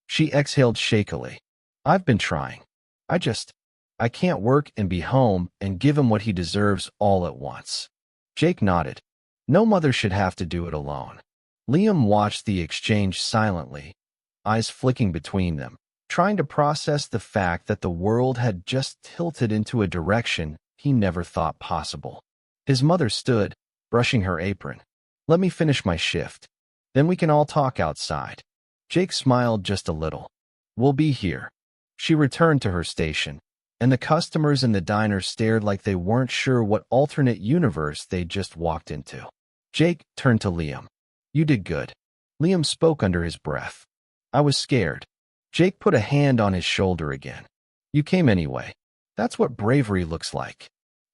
She exhaled shakily. "I've been trying. I can't work and be home and give him what he deserves all at once." Jake nodded. No mother should have to do it alone. Liam watched the exchange silently, eyes flicking between them, trying to process the fact that the world had just tilted into a direction he never thought possible. His mother stood, brushing her apron. "Let me finish my shift. Then we can all talk outside." Jake smiled just a little. "We'll be here." She returned to her station, and the customers in the diner stared like they weren't sure what alternate universe they'd just walked into. Jake turned to Liam. "You did good." Liam spoke under his breath. "I was scared." Jake put a hand on his shoulder again. "You came anyway. That's what bravery looks like."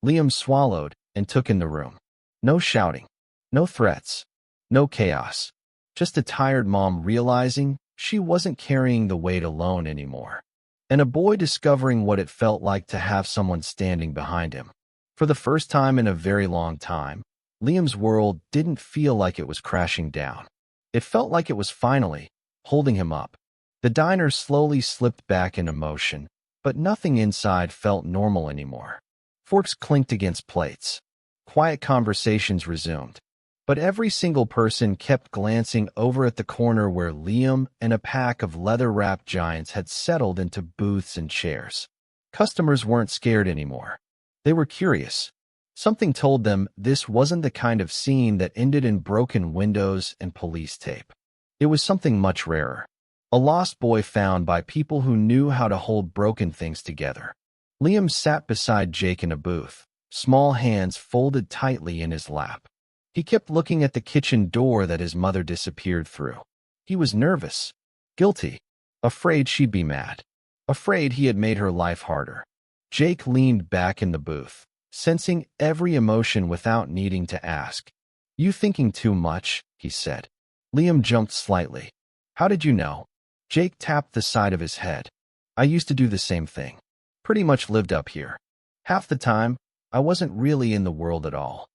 Liam swallowed and took in the room. No shouting. No threats. No chaos. Just a tired mom realizing she wasn't carrying the weight alone anymore. And a boy discovering what it felt like to have someone standing behind him. For the first time in a very long time, Liam's world didn't feel like it was crashing down. It felt like it was finally holding him up. The diner slowly slipped back into motion, but nothing inside felt normal anymore. Forks clinked against plates. Quiet conversations resumed. But every single person kept glancing over at the corner where Liam and a pack of leather-wrapped giants had settled into booths and chairs. Customers weren't scared anymore. They were curious. Something told them this wasn't the kind of scene that ended in broken windows and police tape. It was something much rarer. A lost boy found by people who knew how to hold broken things together. Liam sat beside Jake in a booth, small hands folded tightly in his lap. He kept looking at the kitchen door that his mother disappeared through. He was nervous, guilty, afraid she'd be mad, afraid he had made her life harder. Jake leaned back in the booth, sensing every emotion without needing to ask. "You thinking too much," he said. Liam jumped slightly. "How did you know?" Jake tapped the side of his head. "I used to do the same thing. Pretty much lived up here. Half the time, I wasn't really in the world at all.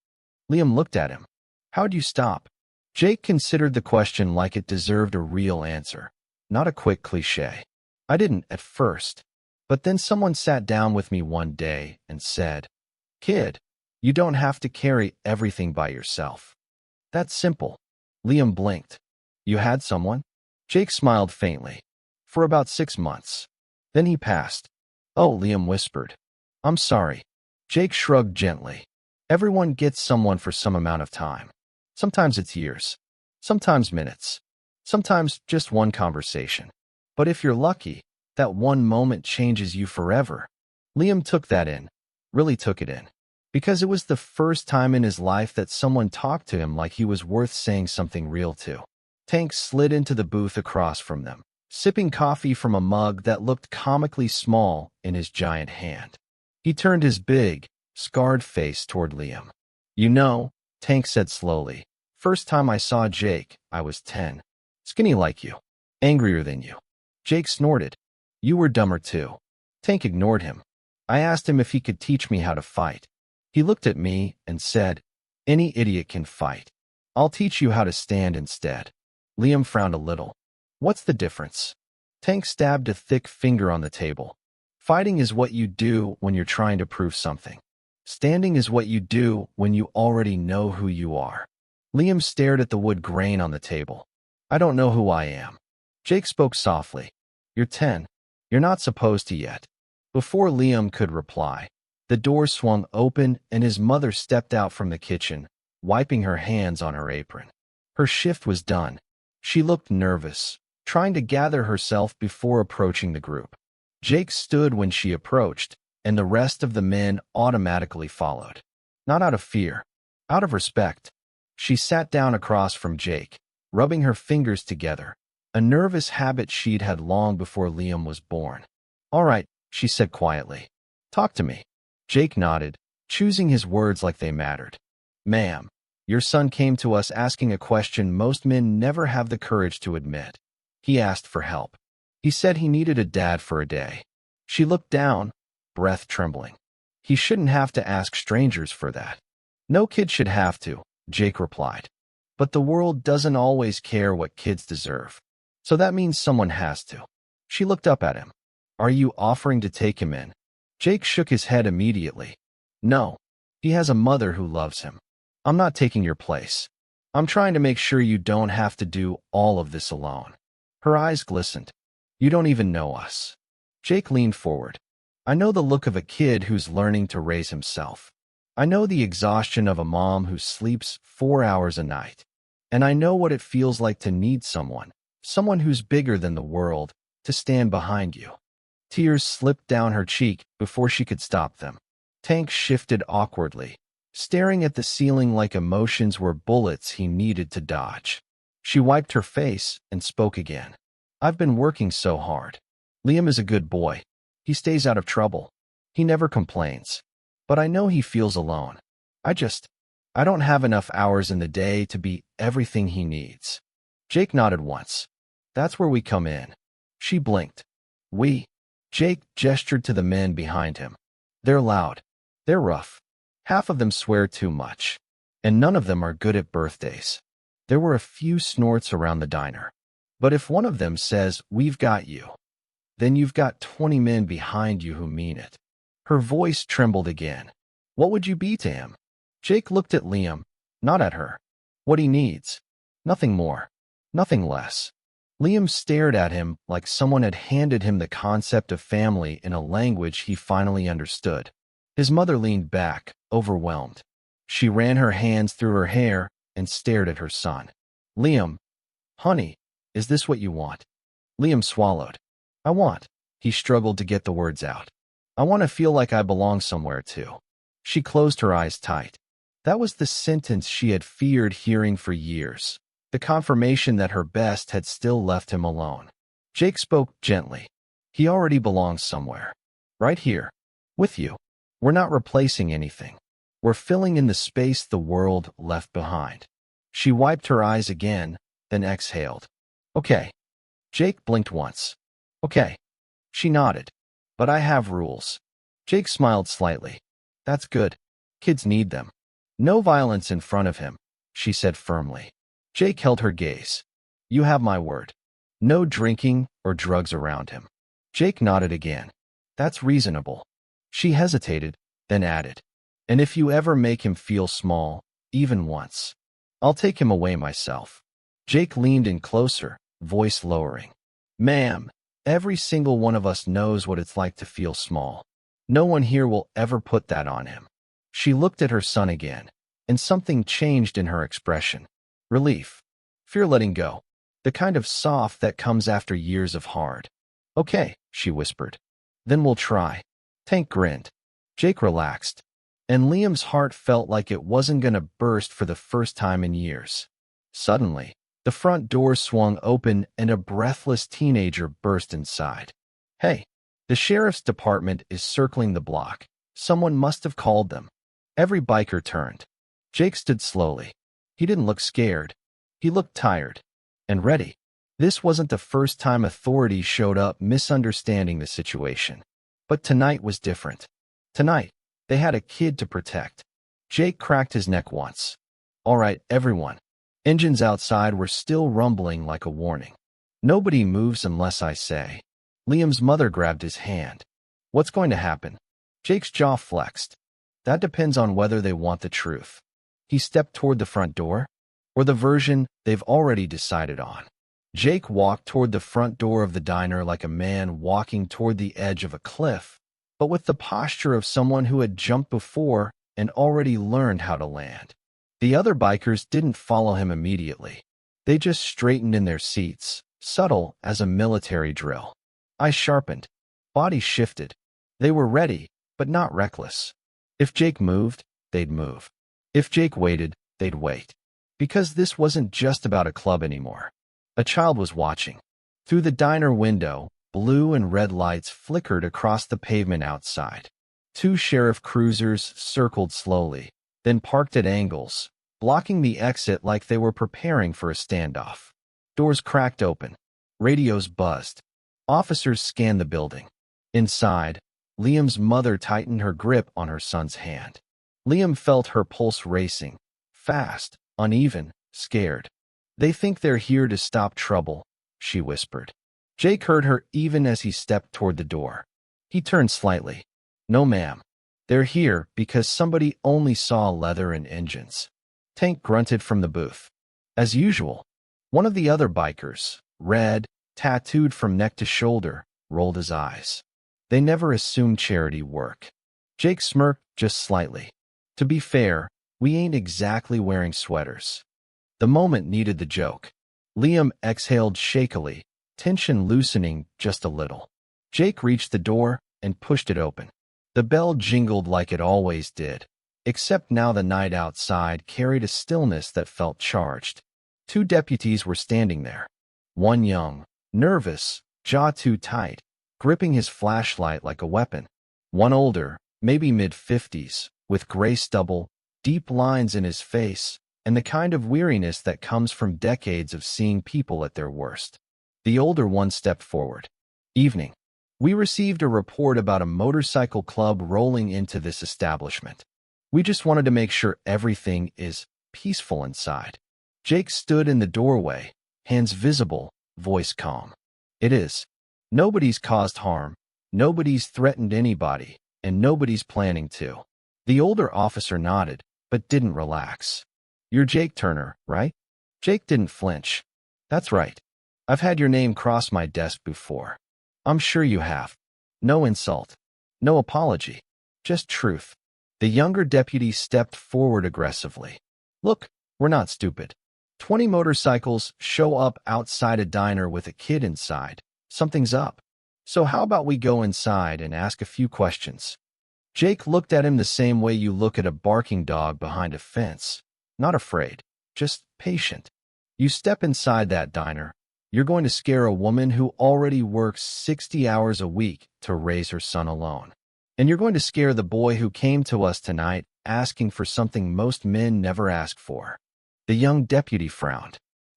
Liam looked at him. How'd you stop? Jake considered the question like it deserved a real answer, not a quick cliche. I didn't at first, but then someone sat down with me one day and said, "Kid, you don't have to carry everything by yourself." That's simple. Liam blinked. You had someone? Jake smiled faintly. For about 6 months. Then he passed. Oh, Liam whispered. I'm sorry. Jake shrugged gently. Everyone gets someone for some amount of time. Sometimes it's years. Sometimes minutes. Sometimes just one conversation. But if you're lucky, that one moment changes you forever. Liam took that in. Really took it in. Because it was the first time in his life that someone talked to him like he was worth saying something real to. Tank slid into the booth across from them, sipping coffee from a mug that looked comically small in his giant hand. He turned his big, scarred face toward Liam. You know, Tank said slowly, first time I saw Jake, I was 10. Skinny like you. Angrier than you. Jake snorted. You were dumber too. Tank ignored him. I asked him if he could teach me how to fight. He looked at me and said, any idiot can fight. I'll teach you how to stand instead. Liam frowned a little. What's the difference? Tank stabbed a thick finger on the table. Fighting is what you do when you're trying to prove something. Standing is what you do when you already know who you are. Liam stared at the wood grain on the table. I don't know who I am. Jake spoke softly. You're 10. You're not supposed to yet. Before Liam could reply, the door swung open and his mother stepped out from the kitchen, wiping her hands on her apron. Her shift was done. She looked nervous, trying to gather herself before approaching the group. Jake stood when she approached, and the rest of the men automatically followed. Not out of fear, out of respect. She sat down across from Jake, rubbing her fingers together, a nervous habit she'd had long before Liam was born. All right, she said quietly. Talk to me. Jake nodded, choosing his words like they mattered. Ma'am, your son came to us asking a question most men never have the courage to admit. He asked for help. He said he needed a dad for a day. She looked down, breath trembling. He shouldn't have to ask strangers for that. No kid should have to, Jake replied. But the world doesn't always care what kids deserve. So that means someone has to. She looked up at him. Are you offering to take him in? Jake shook his head immediately. No. He has a mother who loves him. I'm not taking your place. I'm trying to make sure you don't have to do all of this alone. Her eyes glistened. You don't even know us. Jake leaned forward. I know the look of a kid who's learning to raise himself. I know the exhaustion of a mom who sleeps 4 hours a night. And I know what it feels like to need someone who's bigger than the world, to stand behind you. Tears slipped down her cheek before she could stop them. Tank shifted awkwardly, staring at the ceiling like emotions were bullets he needed to dodge. She wiped her face and spoke again. I've been working so hard. Liam is a good boy. He stays out of trouble. He never complains. But I know he feels alone. I don't have enough hours in the day to be everything he needs. Jake nodded once. That's where we come in. She blinked. We? Jake gestured to the men behind him. They're loud. They're rough. Half of them swear too much. And none of them are good at birthdays. There were a few snorts around the diner. But if one of them says, we've got you, then you've got 20 men behind you who mean it. Her voice trembled again. What would you be to him? Jake looked at Liam, not at her. What he needs. Nothing more. Nothing less. Liam stared at him like someone had handed him the concept of family in a language he finally understood. His mother leaned back, overwhelmed. She ran her hands through her hair and stared at her son. Liam, honey, is this what you want? Liam swallowed. He struggled to get the words out. I want to feel like I belong somewhere too. She closed her eyes tight. That was the sentence she had feared hearing for years. The confirmation that her best had still left him alone. Jake spoke gently. He already belongs somewhere. Right here. With you. We're not replacing anything. We're filling in the space the world left behind. She wiped her eyes again, then exhaled. Okay. Jake blinked once. Okay. She nodded. But I have rules. Jake smiled slightly. That's good. Kids need them. No violence in front of him, she said firmly. Jake held her gaze. You have my word. No drinking or drugs around him. Jake nodded again. That's reasonable. She hesitated, then added, and if you ever make him feel small, even once, I'll take him away myself. Jake leaned in closer, voice lowering. Ma'am, every single one of us knows what it's like to feel small. No one here will ever put that on him. She looked at her son again, and something changed in her expression. Relief. Fear letting go. The kind of soft that comes after years of hard. Okay, she whispered. Then we'll try. Tank grinned. Jake relaxed, and Liam's heart felt like it wasn't going to burst for the first time in years. Suddenly, the front door swung open and a breathless teenager burst inside. Hey, the sheriff's department is circling the block. Someone must have called them. Every biker turned. Jake stood slowly. He didn't look scared. He looked tired and ready. This wasn't the first time authorities showed up misunderstanding the situation. But tonight was different. Tonight, they had a kid to protect. Jake cracked his neck once. All right, everyone. Engines outside were still rumbling like a warning. Nobody moves unless I say. Liam's mother grabbed his hand. What's going to happen? Jake's jaw flexed. That depends on whether they want the truth. He stepped toward the front door, or the version they've already decided on. Jake walked toward the front door of the diner like a man walking toward the edge of a cliff, but with the posture of someone who had jumped before and already learned how to land. The other bikers didn't follow him immediately. They just straightened in their seats, subtle as a military drill. Eyes sharpened. Bodies shifted. They were ready, but not reckless. If Jake moved, they'd move. If Jake waited, they'd wait. Because this wasn't just about a club anymore. A child was watching. Through the diner window, blue and red lights flickered across the pavement outside. Two sheriff cruisers circled slowly, then parked at angles, blocking the exit like they were preparing for a standoff. Doors cracked open. Radios buzzed. Officers scanned the building. Inside, Liam's mother tightened her grip on her son's hand. Liam felt her pulse racing, fast, uneven, scared. They think they're here to stop trouble, she whispered. Jake heard her even as he stepped toward the door. He turned slightly. No, ma'am. They're here because somebody only saw leather and engines. Tank grunted from the booth. As usual, one of the other bikers, red, tattooed from neck to shoulder, rolled his eyes. They never assumed charity work. Jake smirked just slightly. To be fair, we ain't exactly wearing sweaters. The moment needed the joke. Liam exhaled shakily, tension loosening just a little. Jake reached the door and pushed it open. The bell jingled like it always did, except now the night outside carried a stillness that felt charged. Two deputies were standing there. One young, nervous, jaw too tight, gripping his flashlight like a weapon. One older, maybe mid-50s, with gray stubble, deep lines in his face, and the kind of weariness that comes from decades of seeing people at their worst. The older one stepped forward. Evening. We received a report about a motorcycle club rolling into this establishment. We just wanted to make sure everything is peaceful inside. Jake stood in the doorway, hands visible, voice calm. It is. Nobody's caused harm, nobody's threatened anybody, and nobody's planning to. The older officer nodded, but didn't relax. You're Jake Turner, right? Jake didn't flinch. That's right. I've had your name cross my desk before. I'm sure you have. No insult. No apology. Just truth. The younger deputy stepped forward aggressively. Look, we're not stupid. 20 motorcycles show up outside a diner with a kid inside. Something's up. So how about we go inside and ask a few questions? Jake looked at him the same way you look at a barking dog behind a fence. Not afraid, just patient. You step inside that diner, you're going to scare a woman who already works 60 hours a week to raise her son alone. And you're going to scare the boy who came to us tonight asking for something most men never ask for. The young deputy frowned.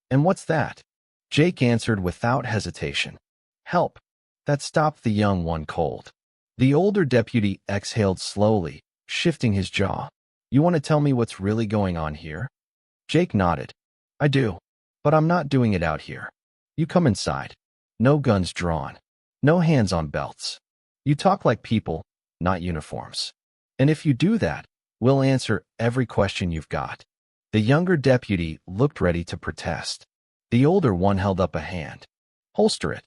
And what's that? Jake answered without hesitation. Help. That stopped the young one cold. The older deputy exhaled slowly, shifting his jaw. You want to tell me what's really going on here? Jake nodded. I do. But I'm not doing it out here. You come inside. No guns drawn. No hands on belts. You talk like people, not uniforms. And if you do that, we'll answer every question you've got. The younger deputy looked ready to protest. The older one held up a hand. Holster it.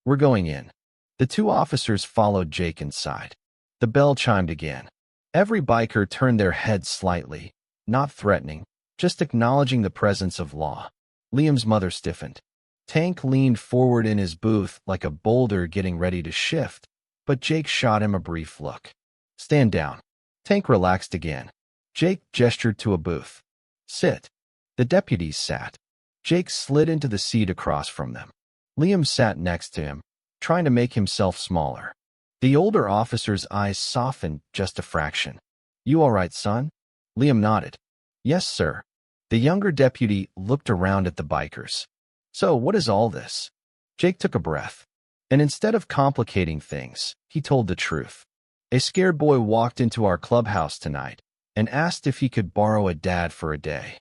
We're going in. The two officers followed Jake inside. The bell chimed again. Every biker turned their heads slightly, not threatening, just acknowledging the presence of law. Liam's mother stiffened. Tank leaned forward in his booth like a boulder getting ready to shift, but Jake shot him a brief look. Stand down. Tank relaxed again. Jake gestured to a booth. Sit. The deputies sat. Jake slid into the seat across from them. Liam sat next to him, trying to make himself smaller. The older officer's eyes softened just a fraction. You all right, son? Liam nodded. Yes, sir. The younger deputy looked around at the bikers. So, what is all this? Jake took a breath. And instead of complicating things, he told the truth. A scared boy walked into our clubhouse tonight and asked if he could borrow a dad for a day.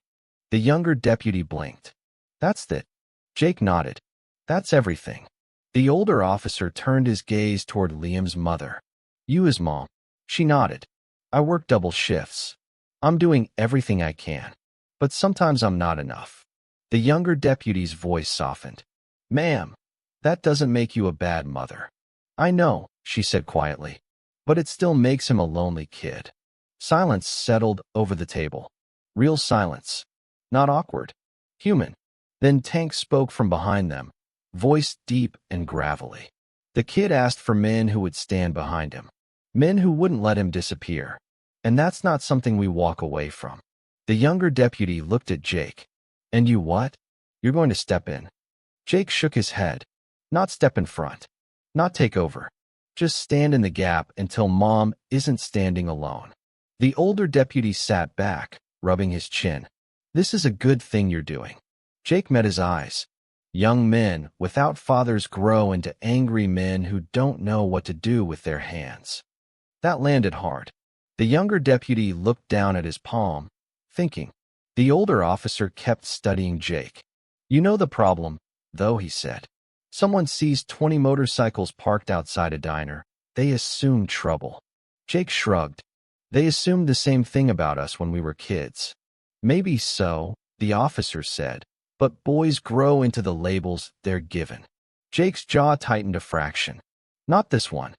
The younger deputy blinked. That's it. Jake nodded. That's everything. The older officer turned his gaze toward Liam's mother. You his mom. She nodded. I work double shifts. I'm doing everything I can. But sometimes I'm not enough. The younger deputy's voice softened. Ma'am, that doesn't make you a bad mother. I know, she said quietly. But it still makes him a lonely kid. Silence settled over the table. Real silence. Not awkward. Human. Then Tank spoke from behind them, voice deep and gravelly. The kid asked for men who would stand behind him. Men who wouldn't let him disappear. And that's not something we walk away from. The younger deputy looked at Jake. And you what? You're going to step in. Jake shook his head. Not step in front. Not take over. Just stand in the gap until Mom isn't standing alone. The older deputy sat back, rubbing his chin. This is a good thing you're doing. Jake met his eyes. Young men without fathers grow into angry men who don't know what to do with their hands. That landed hard. The younger deputy looked down at his palm, thinking. The older officer kept studying Jake. You know the problem, though, he said. Someone sees 20 motorcycles parked outside a diner. They assume trouble. Jake shrugged. They assumed the same thing about us when we were kids. Maybe so, the officer said, but boys grow into the labels they're given. Jake's jaw tightened a fraction. Not this one.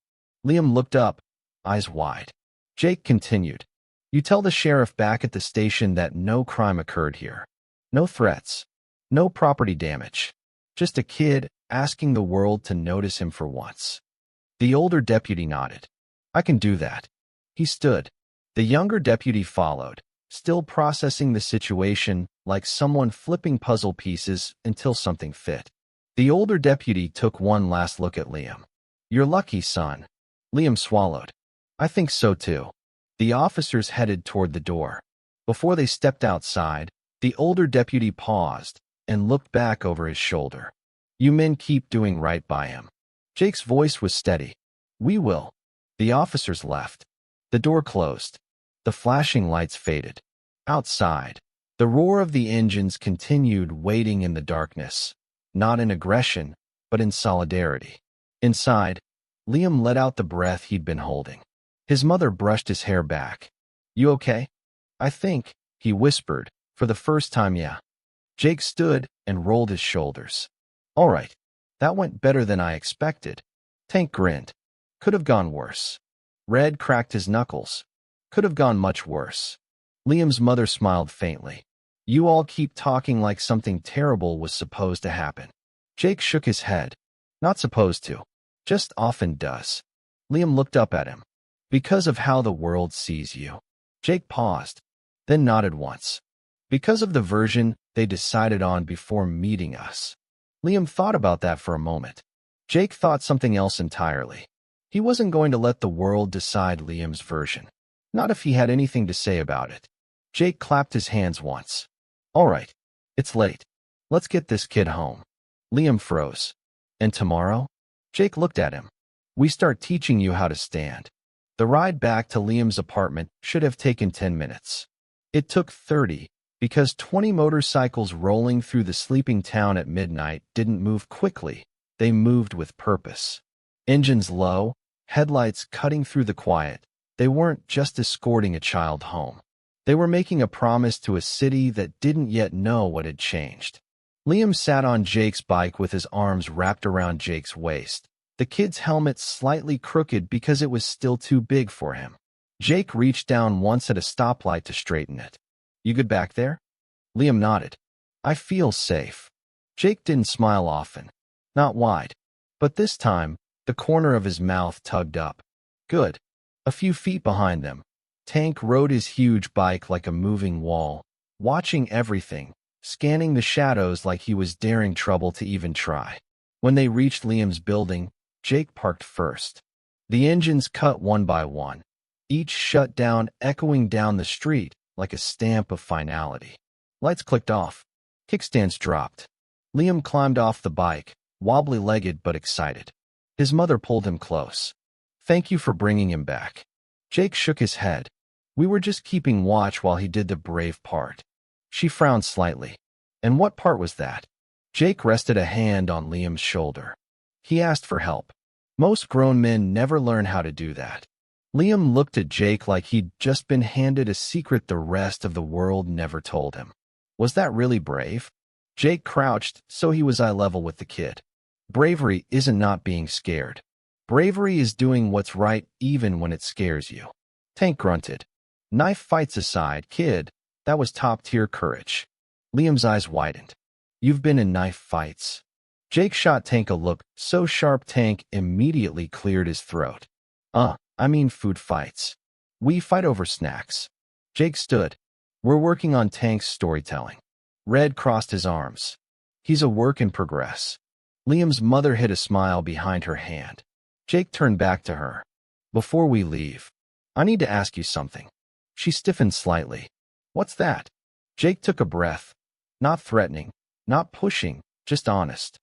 Liam looked up, eyes wide. Jake continued. You tell the sheriff back at the station that no crime occurred here. No threats. No property damage. Just a kid asking the world to notice him for once. The older deputy nodded. I can do that. He stood. The younger deputy followed, still processing the situation like someone flipping puzzle pieces until something fit. The older deputy took one last look at Liam. You're lucky, son. Liam swallowed. I think so too. The officers headed toward the door. Before they stepped outside, the older deputy paused and looked back over his shoulder. You men keep doing right by him. Jake's voice was steady. We will. The officers left. The door closed. The flashing lights faded. Outside, the roar of the engines continued waiting in the darkness, not in aggression, but in solidarity. Inside, Liam let out the breath he'd been holding. His mother brushed his hair back. You okay? I think, he whispered, for the first time, yeah. Jake stood and rolled his shoulders. All right. That went better than I expected. Tank grinned. Could have gone worse. Red cracked his knuckles. Could have gone much worse. Liam's mother smiled faintly. You all keep talking like something terrible was supposed to happen. Jake shook his head. Not supposed to. Just often does. Liam looked up at him. Because of how the world sees you. Jake paused, then nodded once. Because of the version they decided on before meeting us. Liam thought about that for a moment. Jake thought something else entirely. He wasn't going to let the world decide Liam's version. Not if he had anything to say about it. Jake clapped his hands once. All right. It's late. Let's get this kid home. Liam froze. And tomorrow? Jake looked at him. We start teaching you how to stand. The ride back to Liam's apartment should have taken 10 minutes. It took 30, because 20 motorcycles rolling through the sleeping town at midnight didn't move quickly, they moved with purpose. Engines low, headlights cutting through the quiet, they weren't just escorting a child home. They were making a promise to a city that didn't yet know what had changed. Liam sat on Jake's bike with his arms wrapped around Jake's waist, the kid's helmet slightly crooked because it was still too big for him. Jake reached down once at a stoplight to straighten it. "You good back there?" Liam nodded. "I feel safe." Jake didn't smile often. Not wide. But this time, the corner of his mouth tugged up. "Good." A few feet behind them, Tank rode his huge bike like a moving wall, watching everything, scanning the shadows like he was daring trouble to even try. When they reached Liam's building, Jake parked first. The engines cut one by one, each shut down, echoing down the street like a stamp of finality. Lights clicked off. Kickstands dropped. Liam climbed off the bike, wobbly-legged but excited. His mother pulled him close. "Thank you for bringing him back." Jake shook his head. "We were just keeping watch while he did the brave part." She frowned slightly. "And what part was that?" Jake rested a hand on Liam's shoulder. "He asked for help. Most grown men never learn how to do that." Liam looked at Jake like he'd just been handed a secret the rest of the world never told him. Was that really brave? Jake crouched so he was eye level with the kid. Bravery isn't not being scared. Bravery is doing what's right even when it scares you. Tank grunted. "Knife fights aside, kid, that was top-tier courage." Liam's eyes widened. "You've been in knife fights." Jake shot Tank a look so sharp Tank immediately cleared his throat. I mean food fights. We fight over snacks." Jake stood. "We're working on Tank's storytelling." Red crossed his arms. "He's a work in progress." Liam's mother hid a smile behind her hand. Jake turned back to her. "Before we leave, I need to ask you something." She stiffened slightly. "What's that?" Jake took a breath. Not threatening, not pushing, just honest.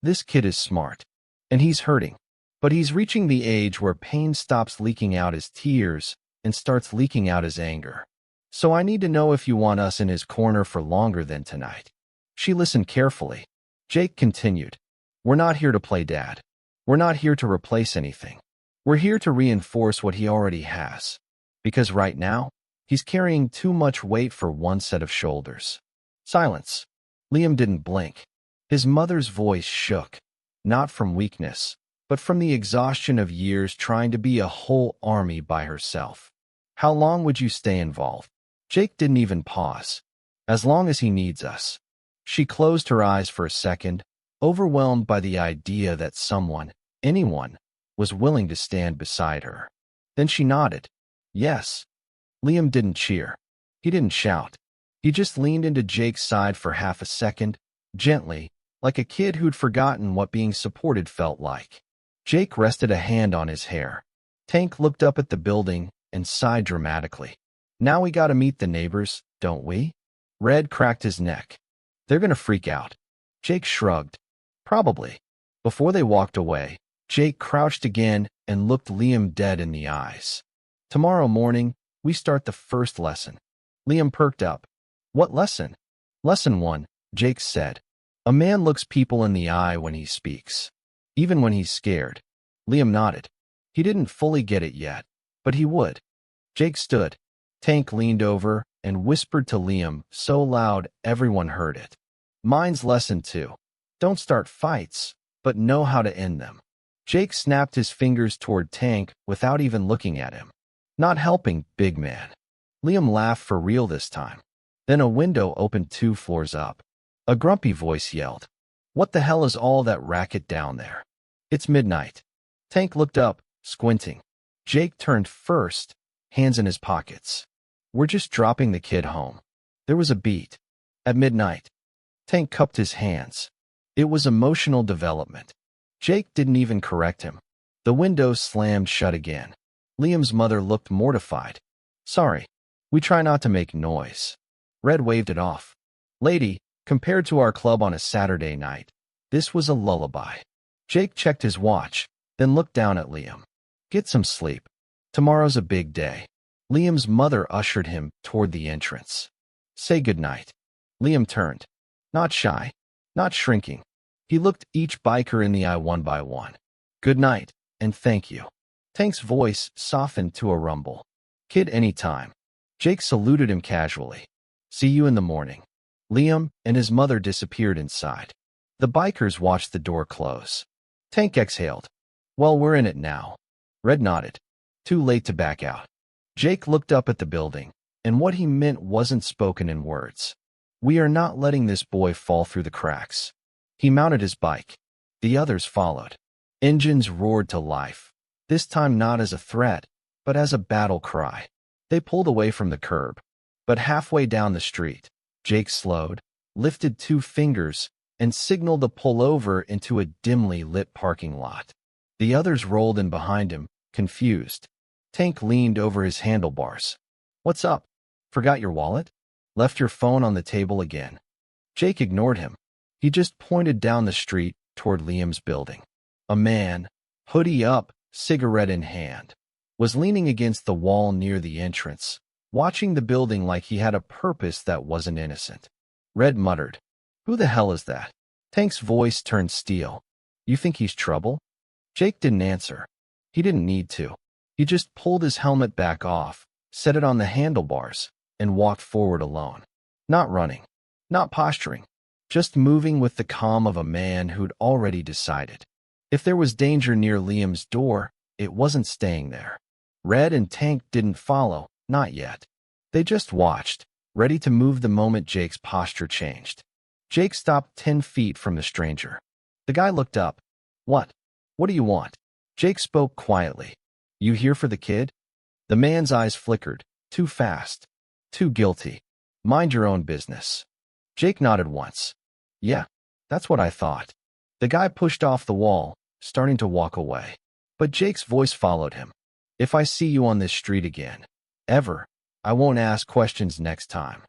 "This kid is smart. And he's hurting. But he's reaching the age where pain stops leaking out as tears and starts leaking out as anger. So I need to know if you want us in his corner for longer than tonight." She listened carefully. Jake continued. "We're not here to play dad. We're not here to replace anything. We're here to reinforce what he already has. Because right now, he's carrying too much weight for one set of shoulders." Silence. Liam didn't blink. His mother's voice shook. Not from weakness, but from the exhaustion of years trying to be a whole army by herself. "How long would you stay involved?" Jake didn't even pause. "As long as he needs us." She closed her eyes for a second, overwhelmed by the idea that someone, anyone, was willing to stand beside her. Then she nodded. "Yes." Liam didn't cheer. He didn't shout. He just leaned into Jake's side for half a second, gently, like a kid who'd forgotten what being supported felt like. Jake rested a hand on his hair. Tank looked up at the building and sighed dramatically. "Now we gotta meet the neighbors, don't we?" Red cracked his neck. "They're gonna freak out." Jake shrugged. "Probably." Before they walked away, Jake crouched again and looked Liam dead in the eyes. "Tomorrow morning, we start the first lesson." Liam perked up. "What lesson?" "Lesson 1, Jake said. A man looks people in the eye when he speaks. Even when he's scared." Liam nodded. He didn't fully get it yet, but he would. Jake stood. Tank leaned over and whispered to Liam so loud everyone heard it. "Mine's lesson 2. Don't start fights, but know how to end them." Jake snapped his fingers toward Tank without even looking at him. "Not helping, big man." Liam laughed for real this time. Then a window opened 2 floors up. A grumpy voice yelled, "What the hell is all that racket down there?" "It's midnight." Tank looked up, squinting. Jake turned first, hands in his pockets. "We're just dropping the kid home." There was a beat. "At midnight." Tank cupped his hands. It was emotional development. Jake didn't even correct him. The window slammed shut again. Liam's mother looked mortified. "Sorry. We try not to make noise." Red waved it off. "Lady, compared to our club on a Saturday night, this was a lullaby." Jake checked his watch, then looked down at Liam. "Get some sleep. Tomorrow's a big day." Liam's mother ushered him toward the entrance. Say goodnight. Liam turned. Not shy, not shrinking. He looked each biker in the eye one by one. Good night, and thank you. Tank's voice softened to a rumble. Kid, anytime. Jake saluted him casually. See you in the morning. Liam and his mother disappeared inside. The bikers watched the door close. Tank exhaled. Well, we're in it now. Red nodded. Too late to back out. Jake looked up at the building, and what he meant wasn't spoken in words. We are not letting this boy fall through the cracks. He mounted his bike. The others followed. Engines roared to life, this time not as a threat, but as a battle cry. They pulled away from the curb. But halfway down the street, Jake slowed, lifted 2 fingers, and signaled to pull over into a dimly lit parking lot. The others rolled in behind him, confused. Tank leaned over his handlebars. What's up? Forgot your wallet? Left your phone on the table again. Jake ignored him. He just pointed down the street toward Liam's building. A man, hoodie up, cigarette in hand, was leaning against the wall near the entrance, watching the building like he had a purpose that wasn't innocent. Red muttered, Who the hell is that? Tank's voice turned steel. You think he's trouble? Jake didn't answer. He didn't need to. He just pulled his helmet back off, set it on the handlebars, and walked forward alone. Not running, not posturing, just moving with the calm of a man who'd already decided. If there was danger near Liam's door, it wasn't staying there. Red and Tank didn't follow, not yet. They just watched, ready to move the moment Jake's posture changed. Jake stopped 10 feet from the stranger. The guy looked up. What? What do you want? Jake spoke quietly. You here for the kid? The man's eyes flickered. Too fast. Too guilty. Mind your own business. Jake nodded once. Yeah, that's what I thought. The guy pushed off the wall, starting to walk away. But Jake's voice followed him. If I see you on this street again, ever, I won't ask questions next time.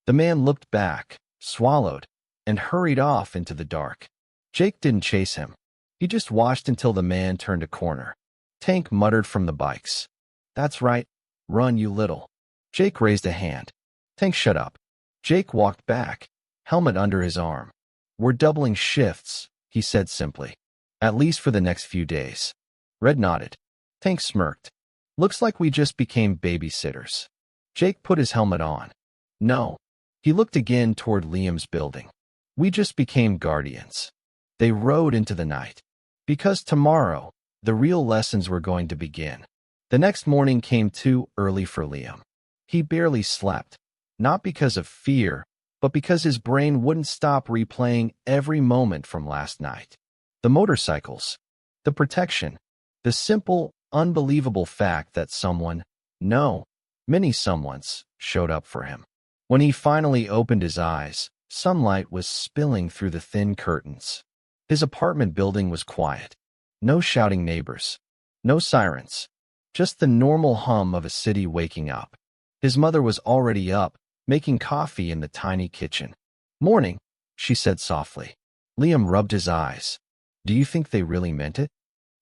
The man looked back, swallowed, and hurried off into the dark. Jake didn't chase him. He just watched until the man turned a corner. Tank muttered from the bikes. That's right. Run, you little. Jake raised a hand. Tank, shut up. Jake walked back, helmet under his arm. We're doubling shifts, he said simply. At least for the next few days. Red nodded. Tank smirked. Looks like we just became babysitters. Jake put his helmet on. No. He looked again toward Liam's building. We just became guardians. They rode into the night. Because tomorrow, the real lessons were going to begin. The next morning came too early for Liam. He barely slept, not because of fear, but because his brain wouldn't stop replaying every moment from last night. The motorcycles, the protection, the simple, unbelievable fact that someone, no, many someones, showed up for him. When he finally opened his eyes, sunlight was spilling through the thin curtains. His apartment building was quiet. No shouting neighbors. No sirens. Just the normal hum of a city waking up. His mother was already up, making coffee in the tiny kitchen. Morning, she said softly. Liam rubbed his eyes. Do you think they really meant it?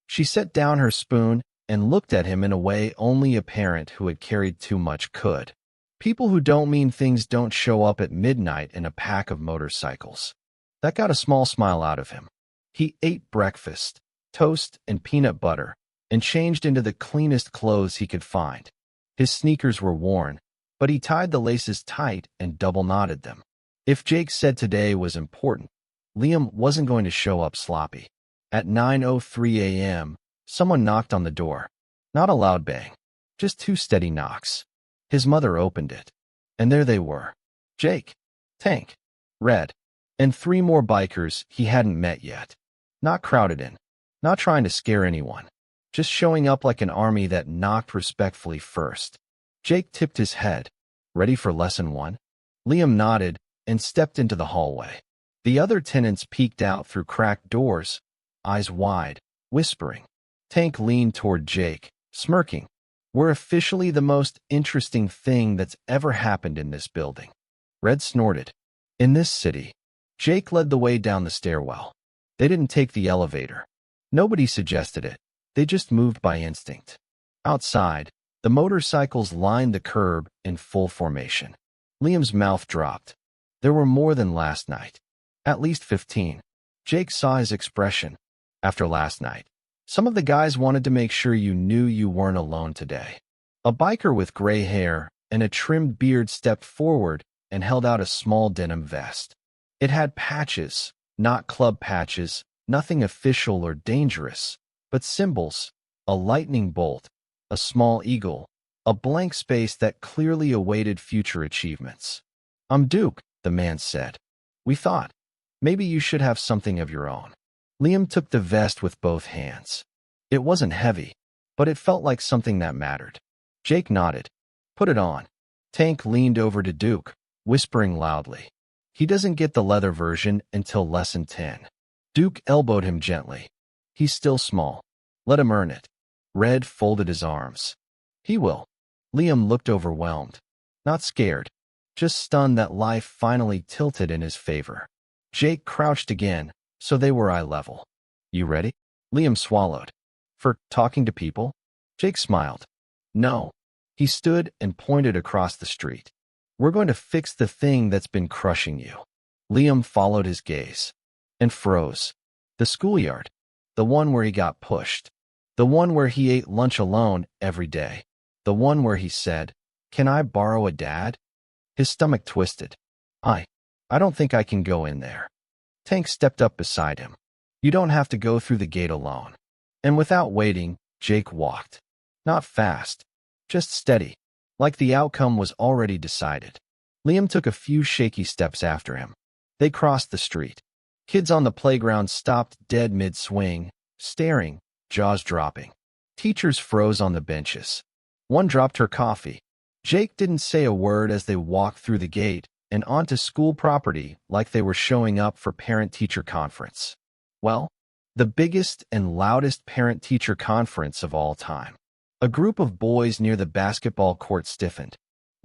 She set down her spoon and looked at him in a way only a parent who had carried too much could. People who don't mean things don't show up at midnight in a pack of motorcycles. That got a small smile out of him. He ate breakfast, toast and peanut butter, and changed into the cleanest clothes he could find. His sneakers were worn, but he tied the laces tight and double-knotted them. If Jake said today was important, Liam wasn't going to show up sloppy. At 9:03 a.m., someone knocked on the door. Not a loud bang, just 2 steady knocks. His mother opened it, and there they were. Jake, Tank, Red, and 3 more bikers he hadn't met yet. Not crowded in, not trying to scare anyone, just showing up like an army that knocked respectfully first. Jake tipped his head. Ready for lesson 1? Liam nodded and stepped into the hallway. The other tenants peeked out through cracked doors, eyes wide, whispering. Tank leaned toward Jake, smirking. We're officially the most interesting thing that's ever happened in this building. Red snorted. In this city. Jake led the way down the stairwell. They didn't take the elevator. Nobody suggested it. They just moved by instinct. Outside, the The motorcycles lined the curb in full formation. Liam's mouth dropped. There were more than last night. At least 15. Jake saw his expression. After last night, some of the guys wanted to make sure you knew you weren't alone today. A biker with gray hair and a trimmed beard stepped forward and held out a small denim vest. It had patches, not club patches, nothing official or dangerous, but symbols, a lightning bolt, a small eagle, a blank space that clearly awaited future achievements. "I'm Duke," the man said. "We thought maybe you should have something of your own." Liam took the vest with both hands. It wasn't heavy, but it felt like something that mattered. Jake nodded. "Put it on." Tank leaned over to Duke, whispering loudly. "He doesn't get the leather version until lesson 10. Duke elbowed him gently. "He's still small. Let him earn it." Red folded his arms. "He will." Liam looked overwhelmed. Not scared, just stunned that life finally tilted in his favor. Jake crouched again, so they were eye level. "You ready?" Liam swallowed. "For talking to people?" Jake smiled. "No." He stood and pointed across the street. "We're going to fix the thing that's been crushing you." Liam followed his gaze and froze. The schoolyard. The one where he got pushed. The one where he ate lunch alone every day. The one where he said, "Can I borrow a dad?" His stomach twisted. I don't think I can go in there." Tank stepped up beside him. "You don't have to go through the gate alone." And without waiting, Jake walked. Not fast, just steady, like the outcome was already decided. Liam took a few shaky steps after him. They crossed the street. Kids on the playground stopped dead mid-swing, staring, jaws dropping. Teachers froze on the benches. One dropped her coffee. Jake didn't say a word as they walked through the gate and onto school property like they were showing up for parent-teacher conference. Well, the biggest and loudest parent-teacher conference of all time. A group of boys near the basketball court stiffened.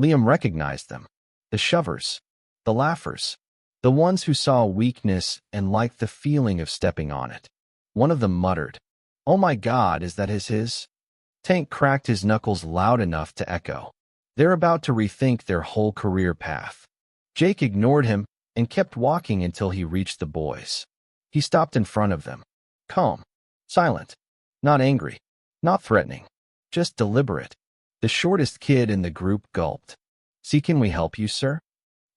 Liam recognized them. The shovers. The laughers. The ones who saw weakness and liked the feeling of stepping on it. One of them muttered, "Oh my God, is that his?" Tank cracked his knuckles loud enough to echo. They're about to rethink their whole career path. Jake ignored him and kept walking until he reached the boys. He stopped in front of them. Calm. Silent. Not angry. Not threatening. Just deliberate. The shortest kid in the group gulped. "See, can we help you, sir?"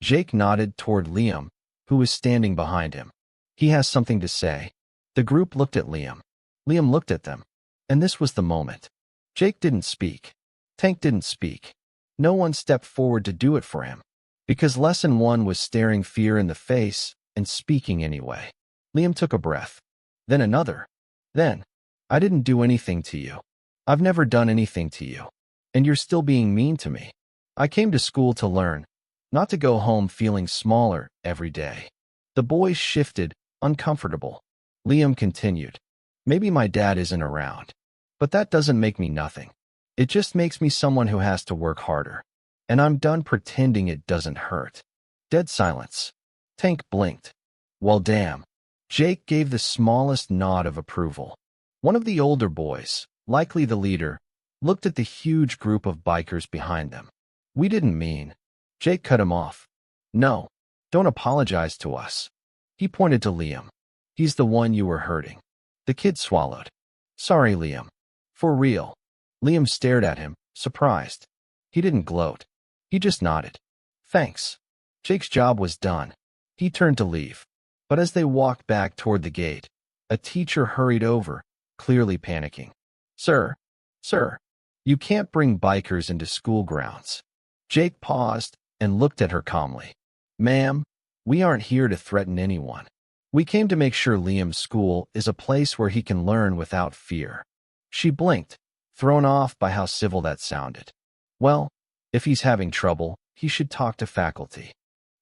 Jake nodded toward Liam, who was standing behind him. "He has something to say." The group looked at Liam. Liam looked at them. And this was the moment. Jake didn't speak. Tank didn't speak. No one stepped forward to do it for him. Because lesson 1 was staring fear in the face and speaking anyway. Liam took a breath. Then another. Then, "I didn't do anything to you. I've never done anything to you. And you're still being mean to me. I came to school to learn, not to go home feeling smaller every day." The boys shifted, uncomfortable. Liam continued. "Maybe my dad isn't around. But that doesn't make me nothing. It just makes me someone who has to work harder. And I'm done pretending it doesn't hurt." Dead silence. Tank blinked. "Well, damn." Jake gave the smallest nod of approval. One of the older boys, likely the leader, looked at the huge group of bikers behind them. "We didn't mean." Jake cut him off. "No, don't apologize to us." He pointed to Liam. "He's the one you were hurting." The kid swallowed. "Sorry, Liam." "For real." Liam stared at him, surprised. He didn't gloat. He just nodded. "Thanks." Jake's job was done. He turned to leave. But as they walked back toward the gate, a teacher hurried over, clearly panicking. Sir, you can't bring bikers into school grounds." Jake paused and looked at her calmly. "Ma'am, we aren't here to threaten anyone. We came to make sure Liam's school is a place where he can learn without fear." She blinked, thrown off by how civil that sounded. "Well, if he's having trouble, he should talk to faculty."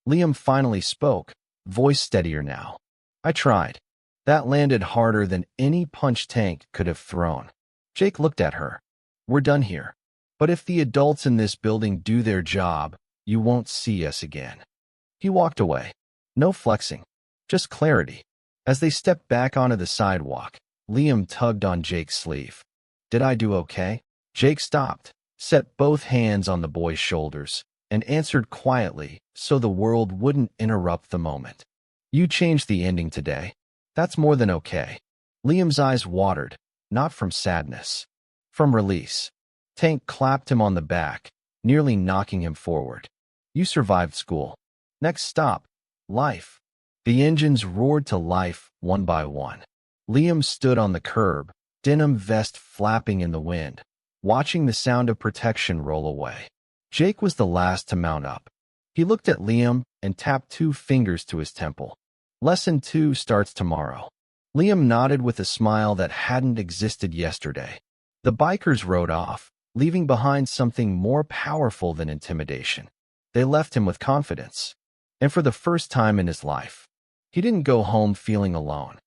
Liam finally spoke, voice steadier now. "I tried." That landed harder than any punch Tank could have thrown. Jake looked at her. "We're done here. But if the adults in this building do their job, you won't see us again." He walked away. No flexing, just clarity. As they stepped back onto the sidewalk, Liam tugged on Jake's sleeve. "Did I do okay?" Jake stopped, set both hands on the boy's shoulders, and answered quietly so the world wouldn't interrupt the moment. You changed the ending today. That's more than okay. Liam's eyes watered, not from sadness, from release. Tank clapped him on the back, nearly knocking him forward. You survived school. Next stop, life. The engines roared to life one by one. Liam stood on the curb, denim vest flapping in the wind, watching the sound of protection roll away. Jake was the last to mount up. He looked at Liam and tapped 2 fingers to his temple. Lesson 2 starts tomorrow. Liam nodded with a smile that hadn't existed yesterday. The bikers rode off, leaving behind something more powerful than intimidation. They left him with confidence. And for the first time in his life, he didn't go home feeling alone.